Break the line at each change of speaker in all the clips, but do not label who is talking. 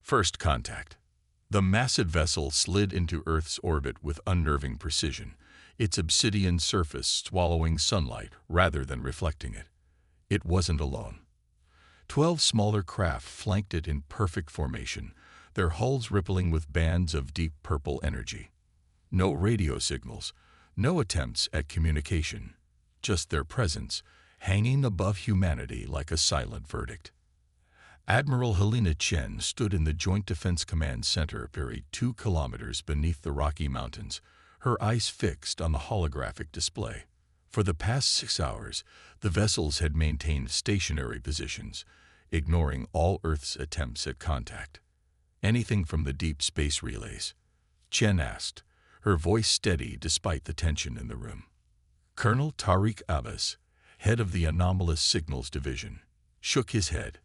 First contact. The massive vessel slid into Earth's orbit with unnerving precision, its obsidian surface swallowing sunlight rather than reflecting it. It wasn't alone. 12 smaller craft flanked it in perfect formation, their hulls rippling with bands of deep purple energy. No radio signals, no attempts at communication, just their presence, hanging above humanity like a silent verdict. Admiral Helena Chen stood in the Joint Defense Command Center buried 2 kilometers beneath the Rocky Mountains, her eyes fixed on the holographic display. For the past 6 hours, the vessels had maintained stationary positions, ignoring all Earth's attempts at contact. Anything from the deep space relays? Chen asked, her voice steady despite the tension in the room. Colonel Tariq Abbas, head of the Anomalous Signals Division, shook his head.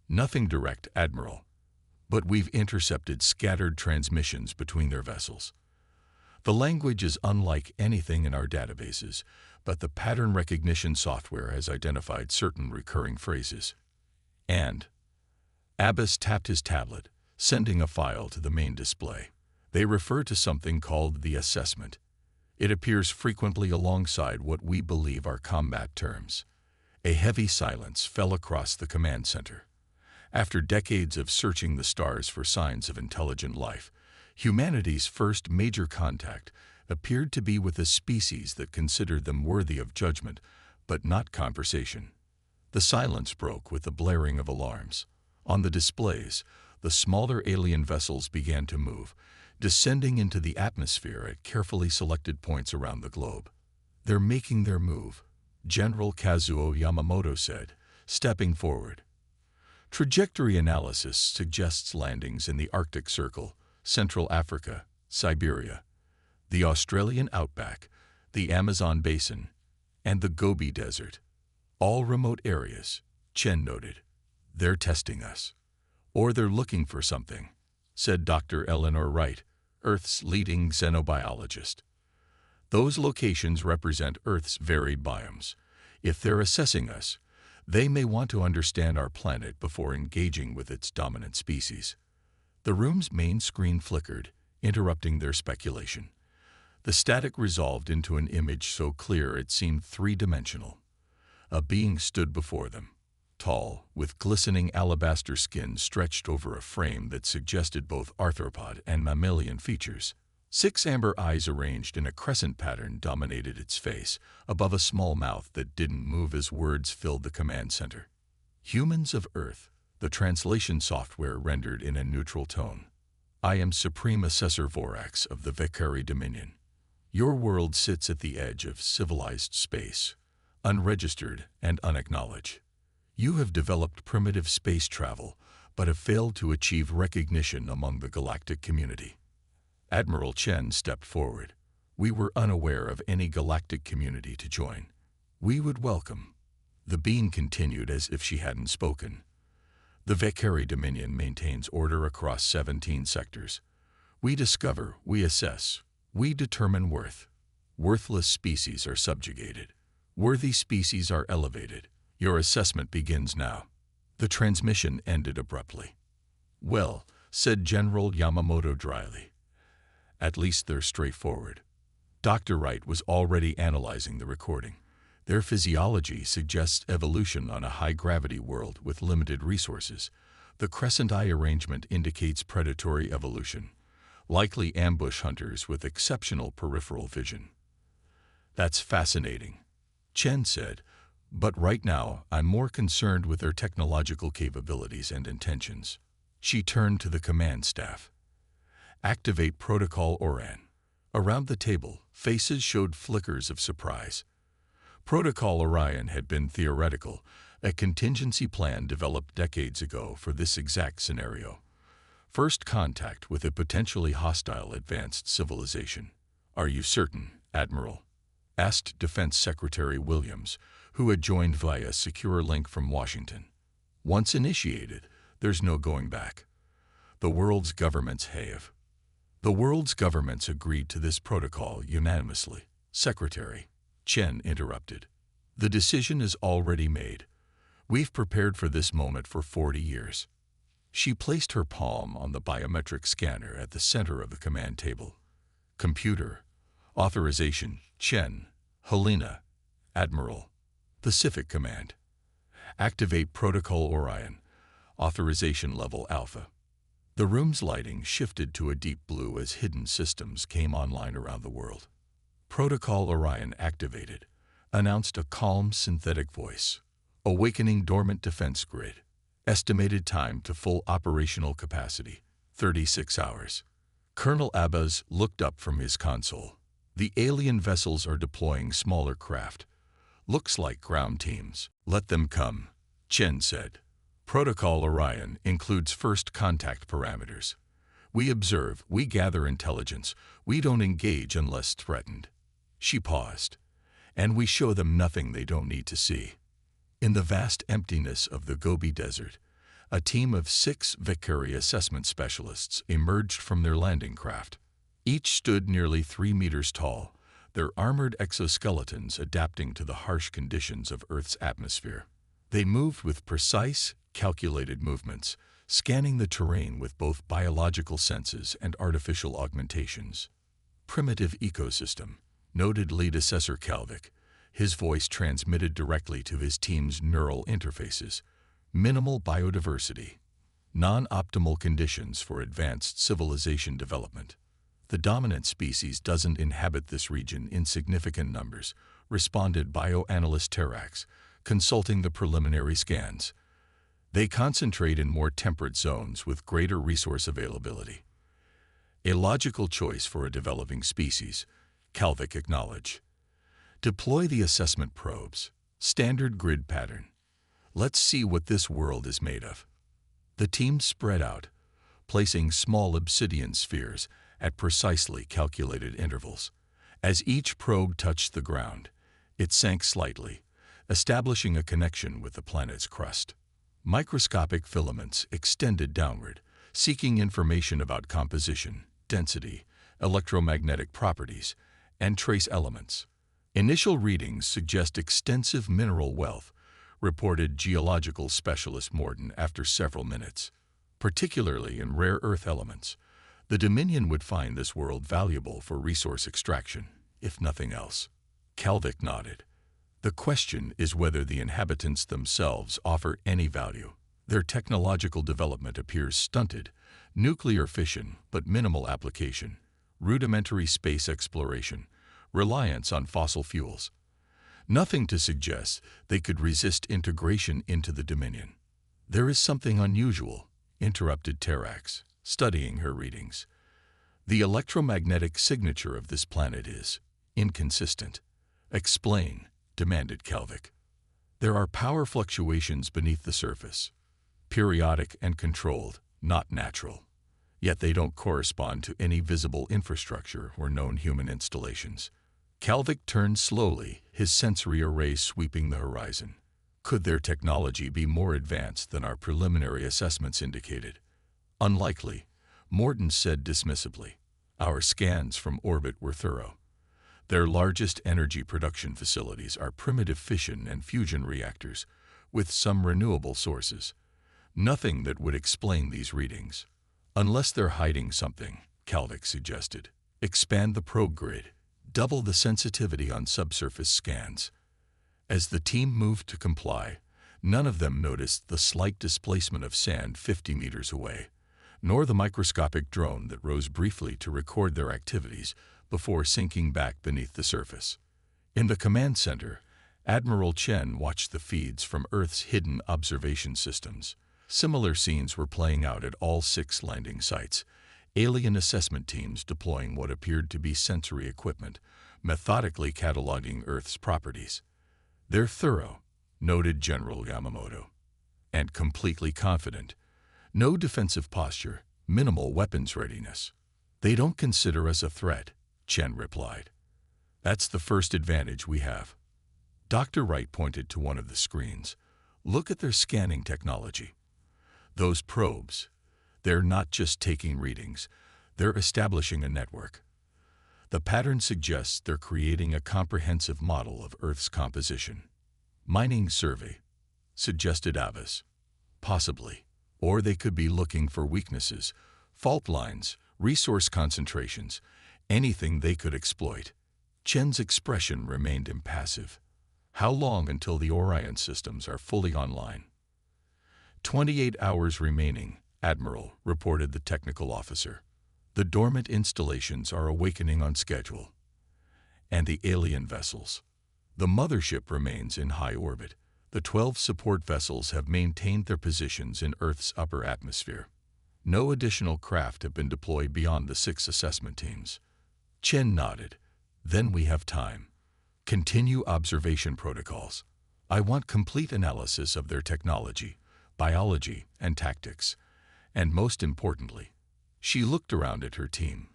Nothing direct, Admiral, but we've intercepted scattered transmissions between their vessels. The language is unlike anything in our databases, but the pattern recognition software has identified certain recurring phrases. And Abbas tapped his tablet, sending a file to the main display. They refer to something called the assessment. It appears frequently alongside what we believe are combat terms. A heavy silence fell across the command center. After decades of searching the stars for signs of intelligent life, humanity's first major contact appeared to be with a species that considered them worthy of judgment, but not conversation. The silence broke with the blaring of alarms. On the displays, the smaller alien vessels began to move, descending into the atmosphere at carefully selected points around the globe. "They're making their move," General Kazuo Yamamoto said, stepping forward. Trajectory analysis suggests landings in the Arctic Circle, Central Africa, Siberia, the Australian outback, the Amazon basin, and the Gobi Desert. All remote areas, Chen noted. "They're testing us. Or they're looking for something," said Dr. Eleanor Wright, Earth's leading xenobiologist. "Those locations represent Earth's varied biomes. If they're assessing us, they may want to understand our planet before engaging with its dominant species." The room's main screen flickered, interrupting their speculation. The static resolved into an image so clear it seemed three-dimensional. A being stood before them, tall, with glistening alabaster skin stretched over a frame that suggested both arthropod and mammalian features. 6 amber eyes arranged in a crescent pattern dominated its face, above a small mouth that didn't move as words filled the command center. "Humans of Earth," the translation software rendered in a neutral tone. "I am Supreme Assessor Vorax of the Vakari Dominion. Your world sits at the edge of civilized space, unregistered and unacknowledged. You have developed primitive space travel, but have failed to achieve recognition among the galactic community." Admiral Chen stepped forward. "We were unaware of any galactic community to join. We would welcome." The being continued as if she hadn't spoken. "The Vakari Dominion maintains order across 17 sectors. We discover, we assess, we determine worth. Worthless species are subjugated. Worthy species are elevated. Your assessment begins now." The transmission ended abruptly. "Well," said General Yamamoto dryly, "at least they're straightforward." Dr. Wright was already analyzing the recording. "Their physiology suggests evolution on a high-gravity world with limited resources. The crescent eye arrangement indicates predatory evolution, likely ambush hunters with exceptional peripheral vision." "That's fascinating," Chen said, "but right now I'm more concerned with their technological capabilities and intentions." She turned to the command staff. "Activate Protocol Oran." Around the table, faces showed flickers of surprise. Protocol Orion had been theoretical, a contingency plan developed decades ago for this exact scenario. First contact with a potentially hostile advanced civilization. "Are you certain, Admiral?" asked Defense Secretary Williams, who had joined via secure link from Washington. "Once initiated, there's no going back. The world's governments have." "The world's governments agreed to this protocol unanimously, Secretary," Chen interrupted. "The decision is already made. We've prepared for this moment for 40 years. She placed her palm on the biometric scanner at the center of the command table. Computer. Authorization. Chen. Helena. Admiral. Pacific Command. Activate Protocol Orion. Authorization level Alpha. The room's lighting shifted to a deep blue as hidden systems came online around the world. Protocol Orion activated, announced a calm synthetic voice. Awakening dormant defense grid. Estimated time to full operational capacity, 36 hours. Colonel Abbas looked up from his console. The alien vessels are deploying smaller craft. Looks like ground teams. Let them come, Chen said. Protocol Orion includes first contact parameters. We observe, we gather intelligence. We don't engage unless threatened. She paused. And we show them nothing they don't need to see. In the vast emptiness of the Gobi Desert, a team of 6 Vicari assessment specialists emerged from their landing craft. Each stood nearly 3 meters tall, their armored exoskeletons adapting to the harsh conditions of Earth's atmosphere. They moved with precise, calculated movements, scanning the terrain with both biological senses and artificial augmentations. Primitive ecosystem, noted lead assessor Calvic, his voice transmitted directly to his team's neural interfaces. Minimal biodiversity. Non-optimal conditions for advanced civilization development. The dominant species doesn't inhabit this region in significant numbers, responded bioanalyst Terax, consulting the preliminary scans. They concentrate in more temperate zones with greater resource availability. A logical choice for a developing species, Calvic acknowledged. Deploy the assessment probes. Standard grid pattern. Let's see what this world is made of. The team spread out, placing small obsidian spheres at precisely calculated intervals. As each probe touched the ground, it sank slightly, establishing a connection with the planet's crust. Microscopic filaments extended downward, seeking information about composition, density, electromagnetic properties, and trace elements. Initial readings suggest extensive mineral wealth, reported geological specialist Morton after several minutes. Particularly in rare earth elements, the Dominion would find this world valuable for resource extraction, if nothing else. Calvic nodded. The question is whether the inhabitants themselves offer any value. Their technological development appears stunted, nuclear fission but minimal application, rudimentary space exploration, reliance on fossil fuels. Nothing to suggest they could resist integration into the Dominion. There is something unusual, interrupted Terax, studying her readings. The electromagnetic signature of this planet is inconsistent. Explain, demanded Calvic. There are power fluctuations beneath the surface, periodic and controlled, not natural. Yet they don't correspond to any visible infrastructure or known human installations. Calvic turned slowly, his sensory array sweeping the horizon. Could their technology be more advanced than our preliminary assessments indicated? Unlikely, Morton said dismissively. Our scans from orbit were thorough. Their largest energy production facilities are primitive fission and fusion reactors, with some renewable sources. Nothing that would explain these readings. Unless they're hiding something, Calvic suggested. Expand the probe grid. Double the sensitivity on subsurface scans. As the team moved to comply, none of them noticed the slight displacement of sand 50 meters away, nor the microscopic drone that rose briefly to record their activities before sinking back beneath the surface. In the command center, Admiral Chen watched the feeds from Earth's hidden observation systems. Similar scenes were playing out at all 6 landing sites, alien assessment teams deploying what appeared to be sensory equipment, methodically cataloging Earth's properties. They're thorough, noted General Yamamoto, and completely confident. No defensive posture, minimal weapons readiness. They don't consider us a threat, Chen replied. That's the first advantage we have. Dr. Wright pointed to one of the screens. Look at their scanning technology. Those probes, they're not just taking readings, they're establishing a network. The pattern suggests they're creating a comprehensive model of Earth's composition. Mining survey, suggested Abbas. Possibly, Or they could be looking for weaknesses, fault lines, resource concentrations, anything they could exploit. Chen's expression remained impassive. How long until the Orion systems are fully online? 28 hours remaining, Admiral, reported the technical officer. The dormant installations are awakening on schedule. And the alien vessels. The mothership remains in high orbit. The 12 support vessels have maintained their positions in Earth's upper atmosphere. No additional craft have been deployed beyond the 6 assessment teams. Chen nodded. Then we have time. Continue observation protocols. I want complete analysis of their technology, biology, and tactics. And most importantly, she looked around at her team.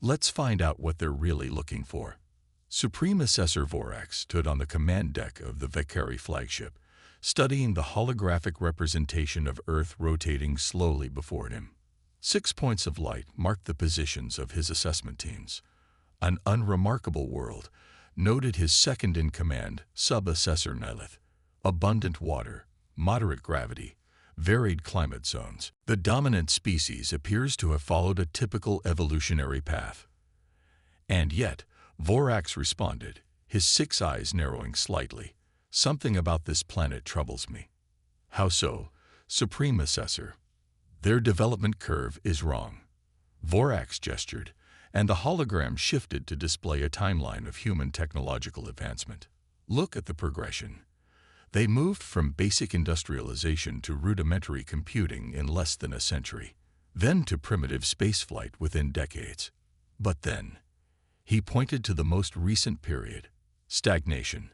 Let's find out what they're really looking for. Supreme Assessor Vorax stood on the command deck of the Valkyrie flagship, studying the holographic representation of Earth rotating slowly before him. 6 points of light marked the positions of his assessment teams. An unremarkable world, noted his second-in-command, Sub-Assessor Nilith. Abundant water, moderate gravity, varied climate zones. The dominant species appears to have followed a typical evolutionary path. And yet, Vorax responded, his 6 eyes narrowing slightly. Something about this planet troubles me. How so, Supreme Assessor? Their development curve is wrong. Vorax gestured, and the hologram shifted to display a timeline of human technological advancement. Look at the progression. They moved from basic industrialization to rudimentary computing in less than a century, then to primitive spaceflight within decades. But then, he pointed to the most recent period, stagnation,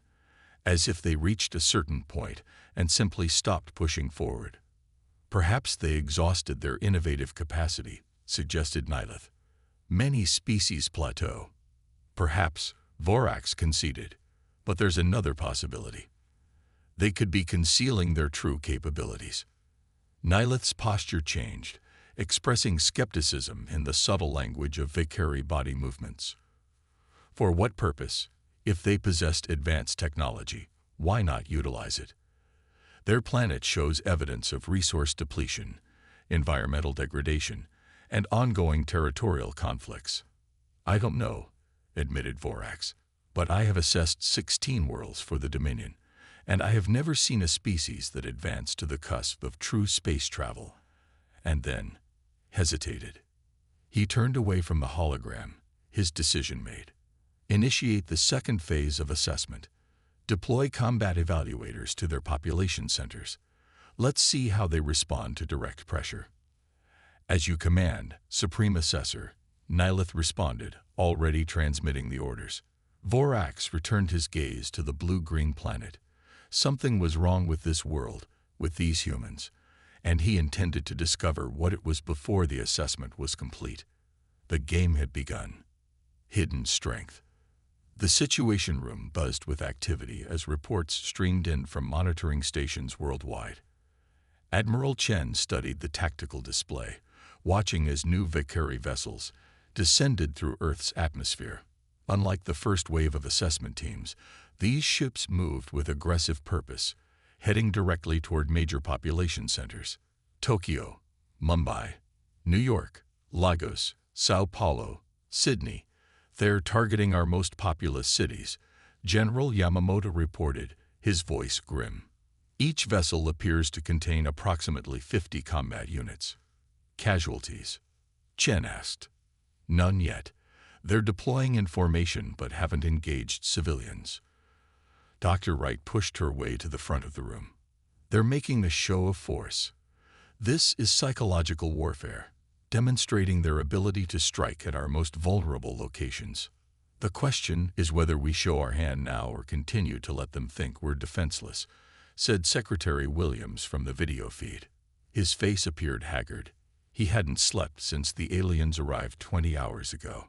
as if they reached a certain point and simply stopped pushing forward. Perhaps they exhausted their innovative capacity, suggested Nilith. Many species plateau. Perhaps, Vorax conceded, but there's another possibility. They could be concealing their true capabilities. Nilith's posture changed, expressing skepticism in the subtle language of Valkyrie body movements. For what purpose? If they possessed advanced technology, why not utilize it? Their planet shows evidence of resource depletion, environmental degradation, and ongoing territorial conflicts. I don't know, admitted Vorax, but I have assessed 16 worlds for the Dominion, and I have never seen a species that advanced to the cusp of true space travel. And then, hesitated. He turned away from the hologram, his decision made. Initiate the second phase of assessment. Deploy combat evaluators to their population centers. Let's see how they respond to direct pressure. As you command, Supreme Assessor, Nilith responded, already transmitting the orders. Vorax returned his gaze to the blue-green planet. Something was wrong with this world, with these humans, and he intended to discover what it was before the assessment was complete. The game had begun. Hidden strength. The Situation Room buzzed with activity as reports streamed in from monitoring stations worldwide. Admiral Chen studied the tactical display, watching as new Valkyrie vessels descended through Earth's atmosphere. Unlike the first wave of assessment teams, these ships moved with aggressive purpose, heading directly toward major population centers. Tokyo, Mumbai, New York, Lagos, Sao Paulo, Sydney. They're targeting our most populous cities, General Yamamoto reported, his voice grim. Each vessel appears to contain approximately 50 combat units. Casualties? Chen asked. None yet. They're deploying in formation but haven't engaged civilians. Dr. Wright pushed her way to the front of the room. They're making a show of force. This is psychological warfare, demonstrating their ability to strike at our most vulnerable locations. The question is whether we show our hand now or continue to let them think we're defenseless, said Secretary Williams from the video feed. His face appeared haggard. He hadn't slept since the aliens arrived 20 hours ago.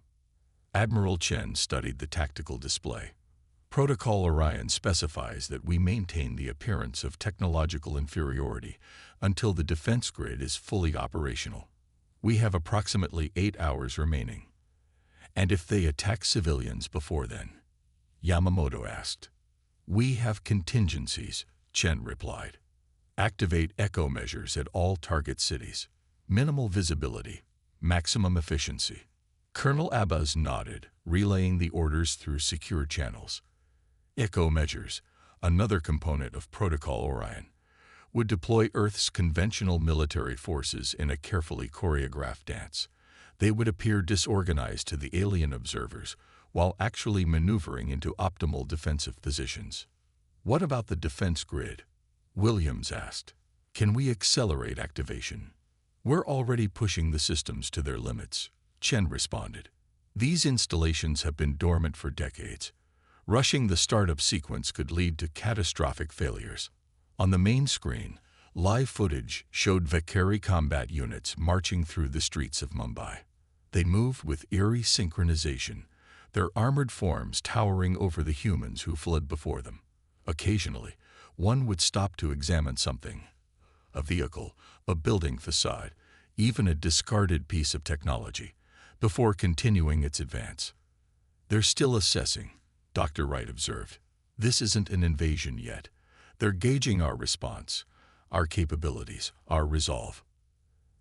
Admiral Chen studied the tactical display. Protocol Orion specifies that we maintain the appearance of technological inferiority until the defense grid is fully operational. We have approximately 8 hours remaining. And if they attack civilians before then? Yamamoto asked. We have contingencies, Chen replied. Activate echo measures at all target cities. Minimal visibility. Maximum efficiency. Colonel Abbas nodded, relaying the orders through secure channels. Echo measures, another component of Protocol Orion, would deploy Earth's conventional military forces in a carefully choreographed dance. They would appear disorganized to the alien observers, while actually maneuvering into optimal defensive positions. What about the defense grid? Williams asked. Can we accelerate activation? We're already pushing the systems to their limits, Chen responded. These installations have been dormant for decades. Rushing the startup sequence could lead to catastrophic failures. On the main screen, live footage showed Valkyrie combat units marching through the streets of Mumbai. They moved with eerie synchronization, their armored forms towering over the humans who fled before them. Occasionally, one would stop to examine something. A vehicle, a building facade, even a discarded piece of technology, before continuing its advance. They're still assessing, Dr. Wright observed. This isn't an invasion yet. They're gauging our response, our capabilities, our resolve.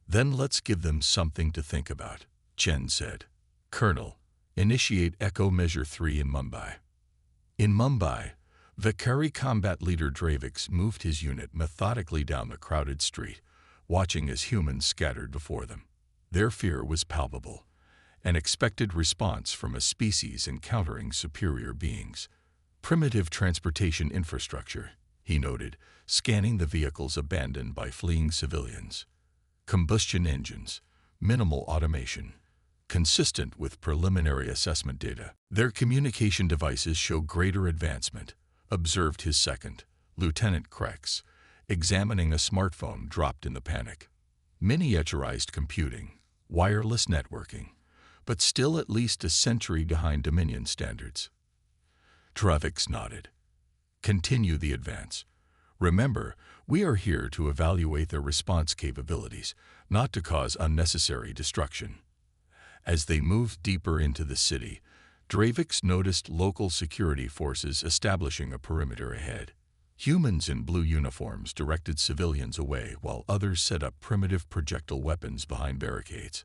Then let's give them something to think about, Chen said. Colonel, initiate Echo Measure 3 in Mumbai. In Mumbai, Valkyrie combat leader Dravix moved his unit methodically down the crowded street, watching as humans scattered before them. Their fear was palpable, an expected response from a species encountering superior beings. Primitive transportation infrastructure, he noted, scanning the vehicles abandoned by fleeing civilians. Combustion engines, minimal automation, consistent with preliminary assessment data. Their communication devices show greater advancement, observed his second, Lieutenant Krex, examining a smartphone dropped in the panic. Miniaturized computing, wireless networking, but still at least a century behind Dominion standards. Dravix nodded. Continue the advance. Remember, we are here to evaluate their response capabilities, not to cause unnecessary destruction. As they moved deeper into the city, Dravix noticed local security forces establishing a perimeter ahead. Humans in blue uniforms directed civilians away while others set up primitive projectile weapons behind barricades.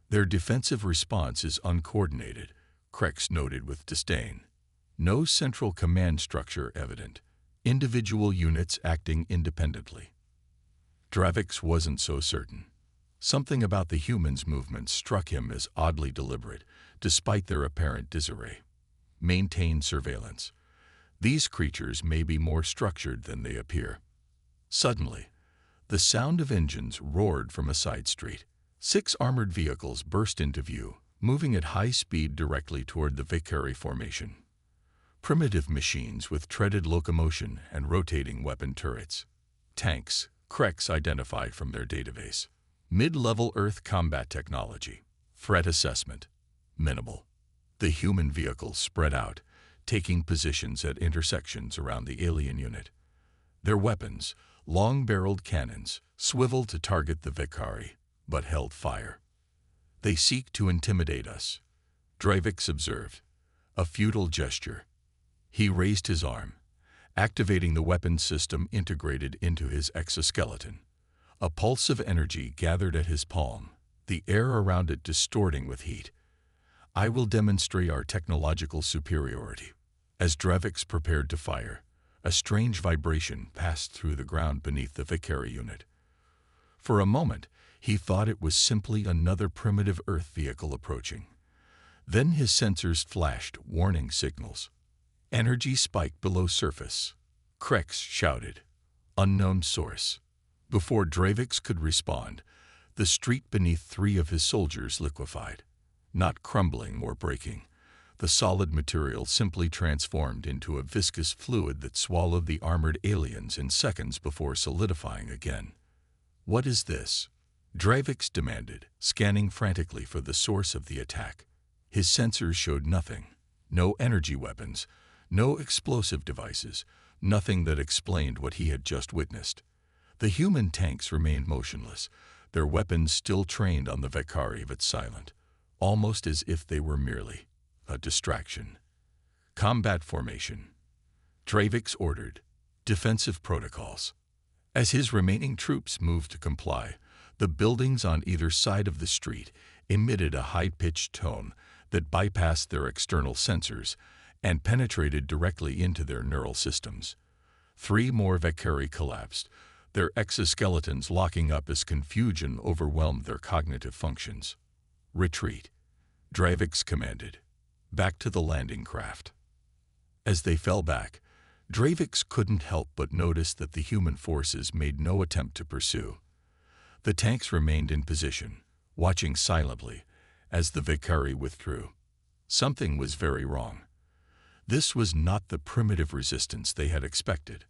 Their defensive response is uncoordinated, Krex noted with disdain. No central command structure evident, individual units acting independently. Dravix wasn't so certain. Something about the humans' movements struck him as oddly deliberate, despite their apparent disarray. Maintain surveillance. These creatures may be more structured than they appear. Suddenly, the sound of engines roared from a side street. 6 armored vehicles burst into view, moving at high speed directly toward the Valkyrie formation. Primitive machines with treaded locomotion and rotating weapon turrets. Tanks, Krex identified from their database. Mid-level Earth combat technology. Threat assessment. Minimal. The human vehicles spread out, taking positions at intersections around the alien unit. Their weapons, long-barreled cannons, swiveled to target the Valkyrie, but held fire. They seek to intimidate us, Dravix observed. A futile gesture. He raised his arm, activating the weapon system integrated into his exoskeleton. A pulse of energy gathered at his palm, the air around it distorting with heat. I will demonstrate our technological superiority. As Dravix prepared to fire, a strange vibration passed through the ground beneath the Valkyrie unit. For a moment, he thought it was simply another primitive Earth vehicle approaching. Then his sensors flashed warning signals. Energy spike below surface. Krex shouted. Unknown source. Before Dravix could respond, the street beneath 3 of his soldiers liquefied. Not crumbling or breaking. The solid material simply transformed into a viscous fluid that swallowed the armored aliens in seconds before solidifying again. What is this? Dravix demanded, scanning frantically for the source of the attack. His sensors showed nothing. No energy weapons, no explosive devices, nothing that explained what he had just witnessed. The human tanks remained motionless, their weapons still trained on the Valkyrie but silent, almost as if they were merely a distraction. Combat formation. Dravix ordered. Defensive protocols. As his remaining troops moved to comply, the buildings on either side of the street emitted a high-pitched tone that bypassed their external sensors and penetrated directly into their neural systems. 3 more Valkyrie collapsed, their exoskeletons locking up as confusion overwhelmed their cognitive functions. "Retreat," Dravix commanded. "Back to the landing craft." As they fell back, Dravix couldn't help but notice that the human forces made no attempt to pursue. The tanks remained in position, watching silently as the Valkyrie withdrew. Something was very wrong. This was not the primitive resistance they had expected.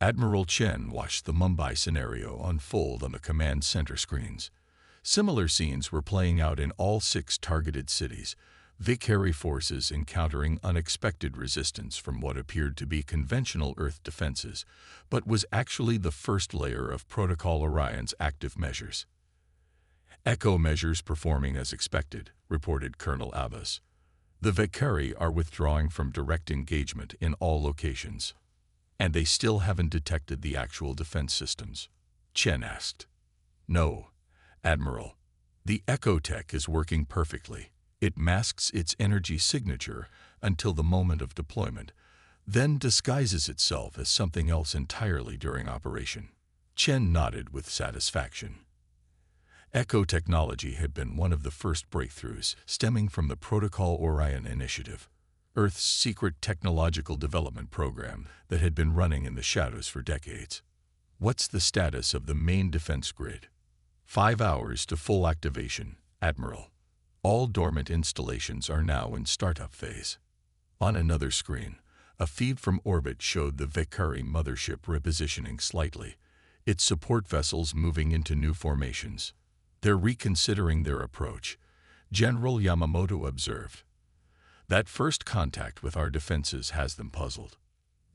Admiral Chen watched the Mumbai scenario unfold on the command center screens. Similar scenes were playing out in all 6 targeted cities, Valkyrie forces encountering unexpected resistance from what appeared to be conventional Earth defenses, but was actually the first layer of Protocol Orion's active measures. "Echo measures performing as expected," reported Colonel Abbas. "The Valkyrie are withdrawing from direct engagement in all locations." "And they still haven't detected the actual defense systems?" Chen asked. "No, Admiral. The Echo tech is working perfectly. It masks its energy signature until the moment of deployment, then disguises itself as something else entirely during operation." Chen nodded with satisfaction. Echo technology had been one of the first breakthroughs stemming from the Protocol Orion initiative, Earth's secret technological development program that had been running in the shadows for decades. "What's the status of the main defense grid?" 5 hours to full activation, Admiral. All dormant installations are now in startup phase." On another screen, a feed from orbit showed the Valkyrie mothership repositioning slightly, its support vessels moving into new formations. "They're reconsidering their approach," General Yamamoto observed. "That first contact with our defenses has them puzzled."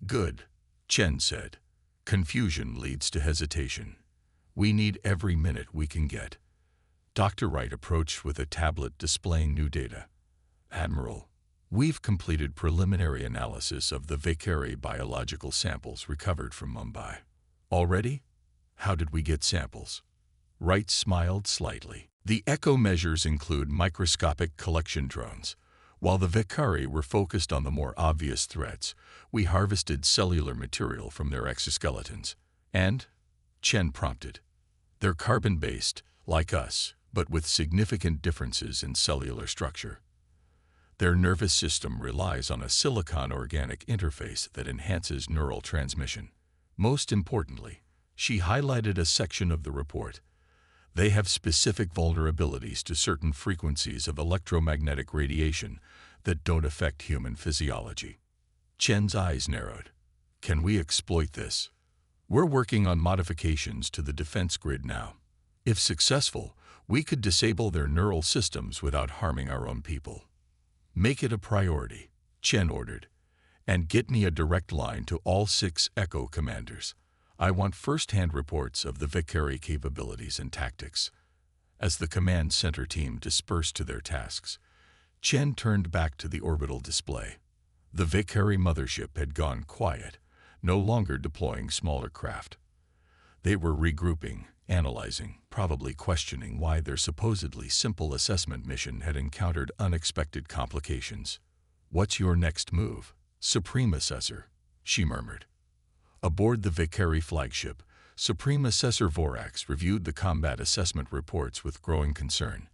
"Good," Chen said. "Confusion leads to hesitation. We need every minute we can get." Dr. Wright approached with a tablet displaying new data. "Admiral, we've completed preliminary analysis of the Valkyrie biological samples recovered from Mumbai." "Already? How did we get samples?" Wright smiled slightly. "The Echo measures include microscopic collection drones. While the Valkyrie were focused on the more obvious threats, we harvested cellular material from their exoskeletons. And," Chen prompted, "they're carbon-based, like us, but with significant differences in cellular structure. Their nervous system relies on a silicon-organic interface that enhances neural transmission. Most importantly," she highlighted a section of the report, "they have specific vulnerabilities to certain frequencies of electromagnetic radiation that don't affect human physiology." Chen's eyes narrowed. "Can we exploit this?" "We're working on modifications to the defense grid now. If successful, we could disable their neural systems without harming our own people." "Make it a priority," Chen ordered, "and get me a direct line to all 6 Echo commanders. I want first-hand reports of the Valkyrie capabilities and tactics." As the command center team dispersed to their tasks, Chen turned back to the orbital display. The Valkyrie mothership had gone quiet, no longer deploying smaller craft. They were regrouping, analyzing, probably questioning why their supposedly simple assessment mission had encountered unexpected complications. "What's your next move, Supreme Assessor?" she murmured. Aboard the Valkyrie flagship, Supreme Assessor Vorax reviewed the combat assessment reports with growing concern.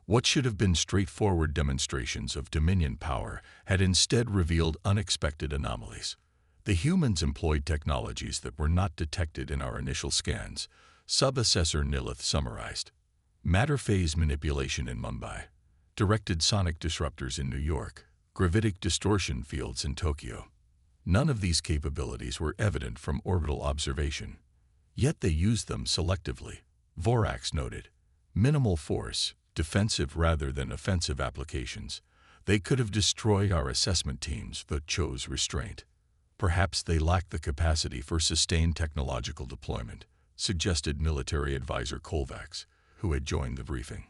What should have been straightforward demonstrations of Dominion power had instead revealed unexpected anomalies. "The humans employed technologies that were not detected in our initial scans," Sub-Assessor Nilith summarized. "Matter phase manipulation in Mumbai, directed sonic disruptors in New York, gravitic distortion fields in Tokyo. None of these capabilities were evident from orbital observation. Yet they used them selectively," Vorax noted. "Minimal force, defensive rather than offensive applications. They could have destroyed our assessment teams but chose restraint. Perhaps they lacked the capacity for sustained technological deployment," suggested military advisor Kovacs, who had joined the briefing.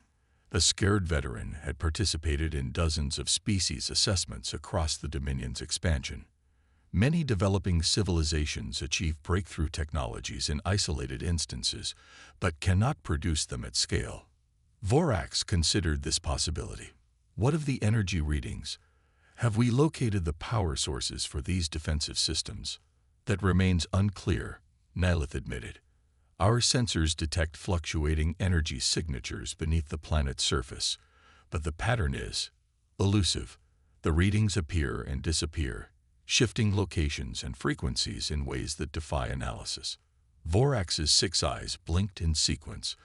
The scared veteran had participated in dozens of species assessments across the Dominion's expansion. Many developing civilizations achieve breakthrough technologies in isolated instances, but cannot produce them at scale. Vorax considered this possibility. What of the energy readings? Have we located the power sources for these defensive systems? That remains unclear, Nilith admitted. Our sensors detect fluctuating energy signatures beneath the planet's surface, but the pattern is elusive. The readings appear and disappear, shifting locations and frequencies in ways that defy analysis. Vorax's 6 eyes blinked in sequence,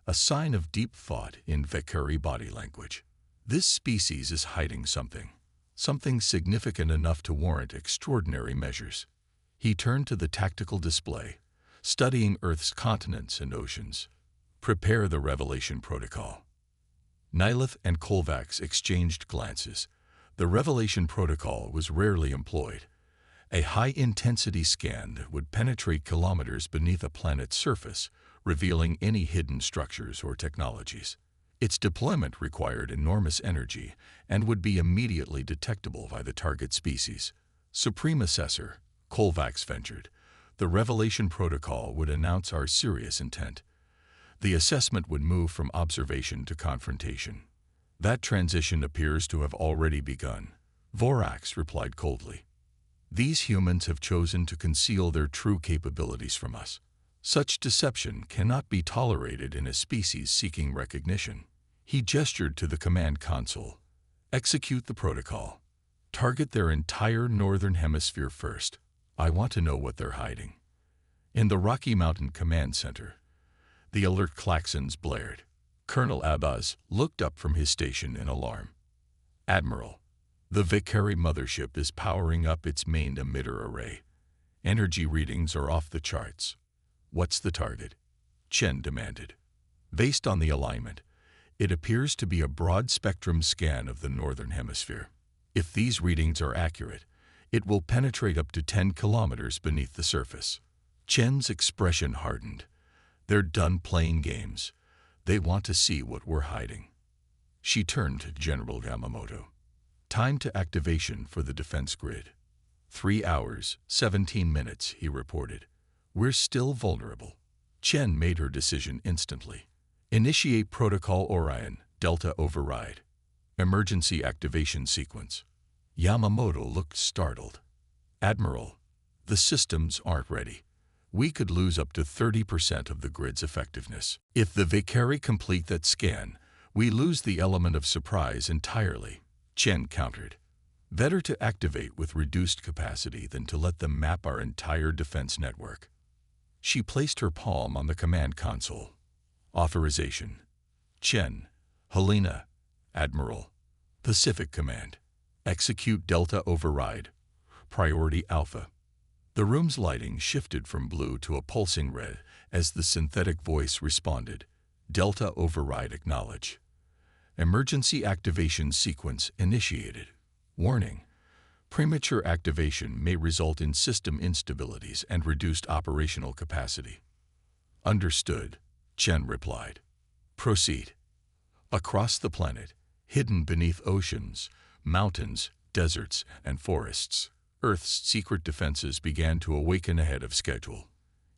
a sign of deep thought in Vakari body language. This species is hiding something significant enough to warrant extraordinary measures. He turned to the tactical display, studying Earth's continents and oceans. Prepare the Revelation Protocol. Nilith and Kolvax exchanged glances. The Revelation Protocol was rarely employed. A high-intensity scan that would penetrate kilometers beneath a planet's surface, revealing any hidden structures or technologies. Its deployment required enormous energy and would be immediately detectable by the target species. Supreme Assessor, Kolvax ventured, the Revelation Protocol would announce our serious intent. The assessment would move from observation to confrontation. That transition appears to have already begun, Vorax replied coldly. These humans have chosen to conceal their true capabilities from us. Such deception cannot be tolerated in a species seeking recognition. He gestured to the command console. Execute the protocol. Target their entire northern hemisphere first. I want to know what they're hiding. In the Rocky Mountain Command Center, the alert klaxons blared. Colonel Abbas looked up from his station in alarm. Admiral, the Vakari mothership is powering up its main emitter array. Energy readings are off the charts. What's the target? Chen demanded. Based on the alignment, it appears to be a broad-spectrum scan of the northern hemisphere. If these readings are accurate, it will penetrate up to 10 kilometers beneath the surface. Chen's expression hardened. They're done playing games. They want to see what we're hiding. She turned to General Yamamoto. Time to activation for the defense grid. 3 hours, 17 minutes, he reported. We're still vulnerable. Chen made her decision instantly. Initiate Protocol Orion, Delta Override. Emergency activation sequence. Yamamoto looked startled. Admiral, the systems aren't ready. We could lose up to 30% of the grid's effectiveness. If the Vakari complete that scan, we lose the element of surprise entirely, Chen countered. Better to activate with reduced capacity than to let them map our entire defense network. She placed her palm on the command console. Authorization. Chen, Helena, Admiral, Pacific Command. Execute Delta Override. Priority Alpha. The room's lighting shifted from blue to a pulsing red as the synthetic voice responded. Delta Override acknowledge. Emergency activation sequence initiated. Warning. Premature activation may result in system instabilities and reduced operational capacity. Understood, Chen replied. Proceed. Across the planet, hidden beneath oceans, mountains, deserts, and forests, Earth's secret defenses began to awaken ahead of schedule.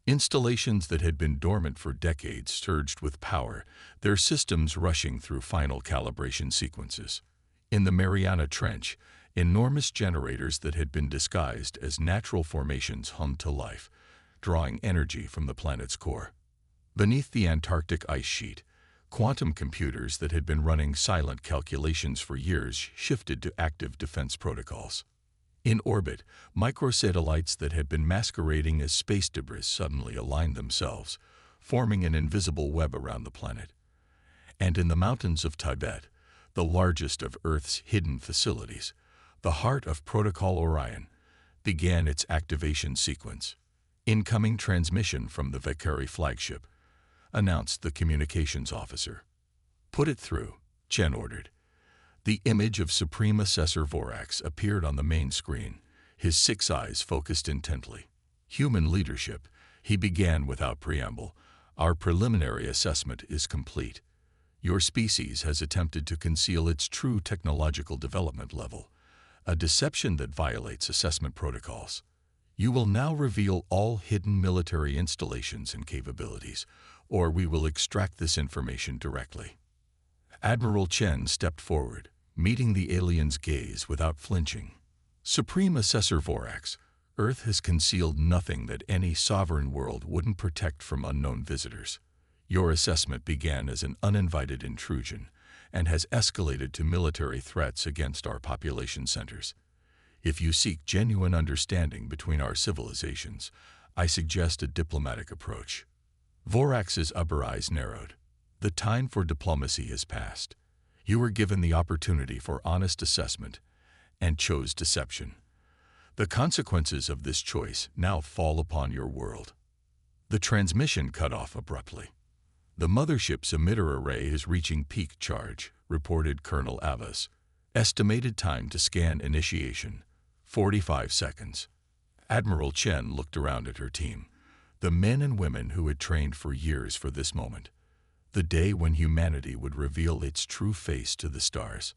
Installations that had been dormant for decades surged with power, their systems rushing through final calibration sequences. In the Mariana Trench, enormous generators that had been disguised as natural formations hummed to life, drawing energy from the planet's core. Beneath the Antarctic ice sheet, quantum computers that had been running silent calculations for years shifted to active defense protocols. In orbit, microsatellites that had been masquerading as space debris suddenly aligned themselves, forming an invisible web around the planet. And in the mountains of Tibet, the largest of Earth's hidden facilities, the heart of Protocol Orion, began its activation sequence. Incoming transmission from the Vakari flagship, announced the communications officer. Put it through, Chen ordered. The image of Supreme Assessor Vorax appeared on the main screen, his 6 eyes focused intently. Human leadership, he began without preamble. Our preliminary assessment is complete. Your species has attempted to conceal its true technological development level. a deception that violates assessment protocols. You will now reveal all hidden military installations and capabilities, or we will extract this information directly." Admiral Chen stepped forward, meeting the alien's gaze without flinching. "Supreme Assessor Vorax, Earth has concealed nothing that any sovereign world wouldn't protect from unknown visitors. Your assessment began as an uninvited intrusion and has escalated to military threats against our population centers. If you seek genuine understanding between our civilizations, I suggest a diplomatic approach." Vorax's upper eyes narrowed. The time for diplomacy has passed. You were given the opportunity for honest assessment and chose deception. The consequences of this choice now fall upon your world. The transmission cut off abruptly. "The mothership's emitter array is reaching peak charge," reported Colonel Avas. "Estimated time to scan initiation, 45 seconds. Admiral Chen looked around at her team, the men and women who had trained for years for this moment, the day when humanity would reveal its true face to the stars.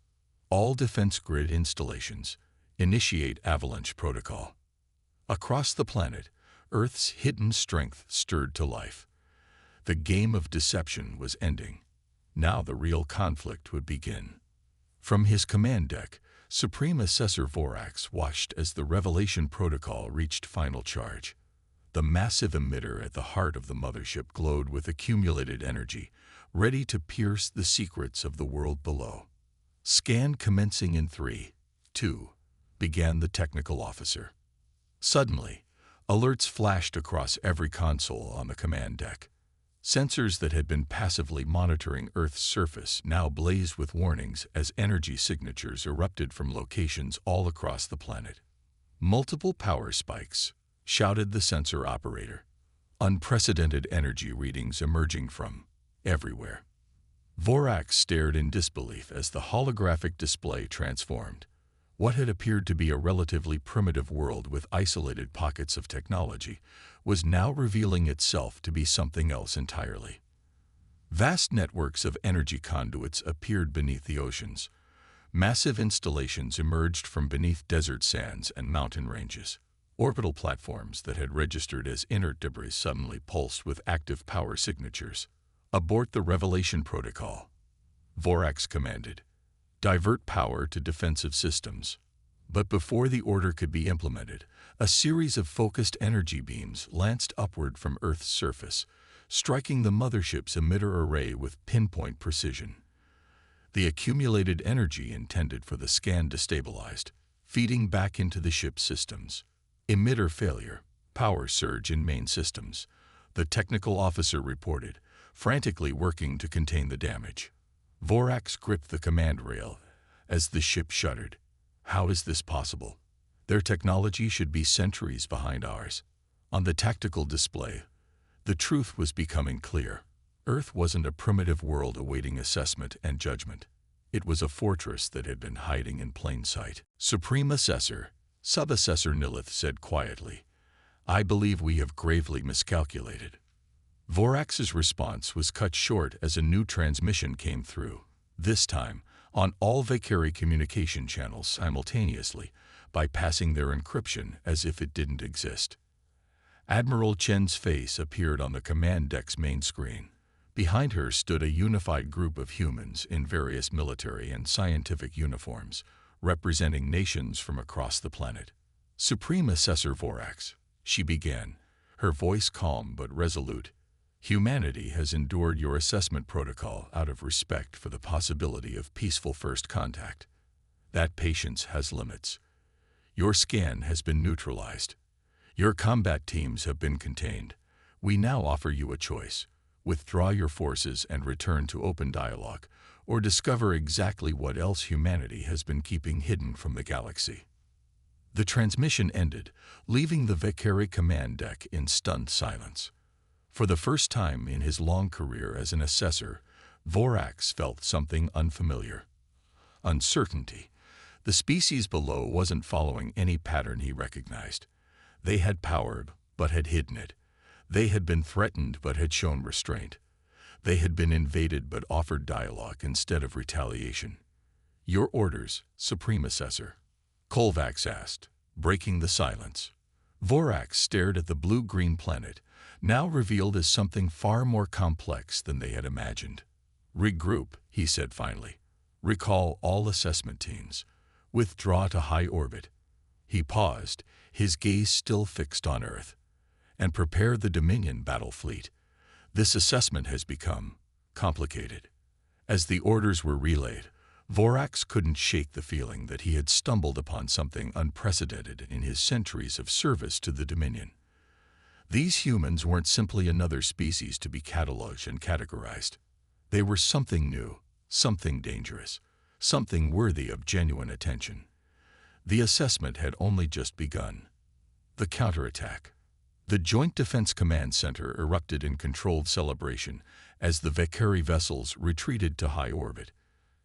"All defense grid installations, initiate avalanche protocol." Across the planet, Earth's hidden strength stirred to life. The game of deception was ending. Now the real conflict would begin. From his command deck, Supreme Assessor Vorax watched as the Revelation Protocol reached final charge. The massive emitter at the heart of the mothership glowed with accumulated energy, ready to pierce the secrets of the world below. "Scan commencing in 3, 2, began the technical officer. Suddenly, alerts flashed across every console on the command deck. Sensors that had been passively monitoring Earth's surface now blazed with warnings as energy signatures erupted from locations all across the planet. "Multiple power spikes," shouted the sensor operator. Unprecedented energy readings emerging from everywhere. Vorax stared in disbelief as the holographic display transformed. What had appeared to be a relatively primitive world with isolated pockets of technology was now revealing itself to be something else entirely. Vast networks of energy conduits appeared beneath the oceans. Massive installations emerged from beneath desert sands and mountain ranges. Orbital platforms that had registered as inert debris suddenly pulsed with active power signatures. "Abort the Revelation Protocol," Vorax commanded. "Divert power to defensive systems." But before the order could be implemented, a series of focused energy beams lanced upward from Earth's surface, striking the mothership's emitter array with pinpoint precision. The accumulated energy intended for the scan destabilized, feeding back into the ship's systems. "Emitter failure, power surge in main systems," the technical officer reported, frantically working to contain the damage. Vorax gripped the command rail as the ship shuddered. How is this possible? Their technology should be centuries behind ours. On the tactical display, the truth was becoming clear. Earth wasn't a primitive world awaiting assessment and judgment. It was a fortress that had been hiding in plain sight. "Supreme Assessor," Sub-Assessor Nilith said quietly, "I believe we have gravely miscalculated." Vorax's response was cut short as a new transmission came through, this time on all Vakari communication channels simultaneously, bypassing their encryption as if it didn't exist. Admiral Chen's face appeared on the command deck's main screen. Behind her stood a unified group of humans in various military and scientific uniforms, representing nations from across the planet. "Supreme Assessor Vorax," she began, her voice calm but resolute, "humanity has endured your assessment protocol out of respect for the possibility of peaceful first contact. That patience has limits. Your scan has been neutralized. Your combat teams have been contained. We now offer you a choice. Withdraw your forces and return to open dialogue, or discover exactly what else humanity has been keeping hidden from the galaxy." The transmission ended, leaving the Vakari command deck in stunned silence. For the first time in his long career as an assessor, Vorax felt something unfamiliar. Uncertainty. The species below wasn't following any pattern he recognized. They had power, but had hidden it. They had been threatened, but had shown restraint. They had been invaded, but offered dialogue instead of retaliation. "Your orders, Supreme Assessor." Kovacs asked, breaking the silence. Vorax stared at the blue-green planet, now revealed as something far more complex than they had imagined. "Regroup," he said finally. "Recall all assessment teams. Withdraw to high orbit." He paused, his gaze still fixed on Earth. "And prepare the Dominion battle fleet. This assessment has become complicated." As the orders were relayed, Vorax couldn't shake the feeling that he had stumbled upon something unprecedented in his centuries of service to the Dominion. These humans weren't simply another species to be cataloged and categorized. They were something new, something dangerous, something worthy of genuine attention. The assessment had only just begun. The counterattack. The Joint Defense Command Center erupted in controlled celebration as the Valkyrie vessels retreated to high orbit.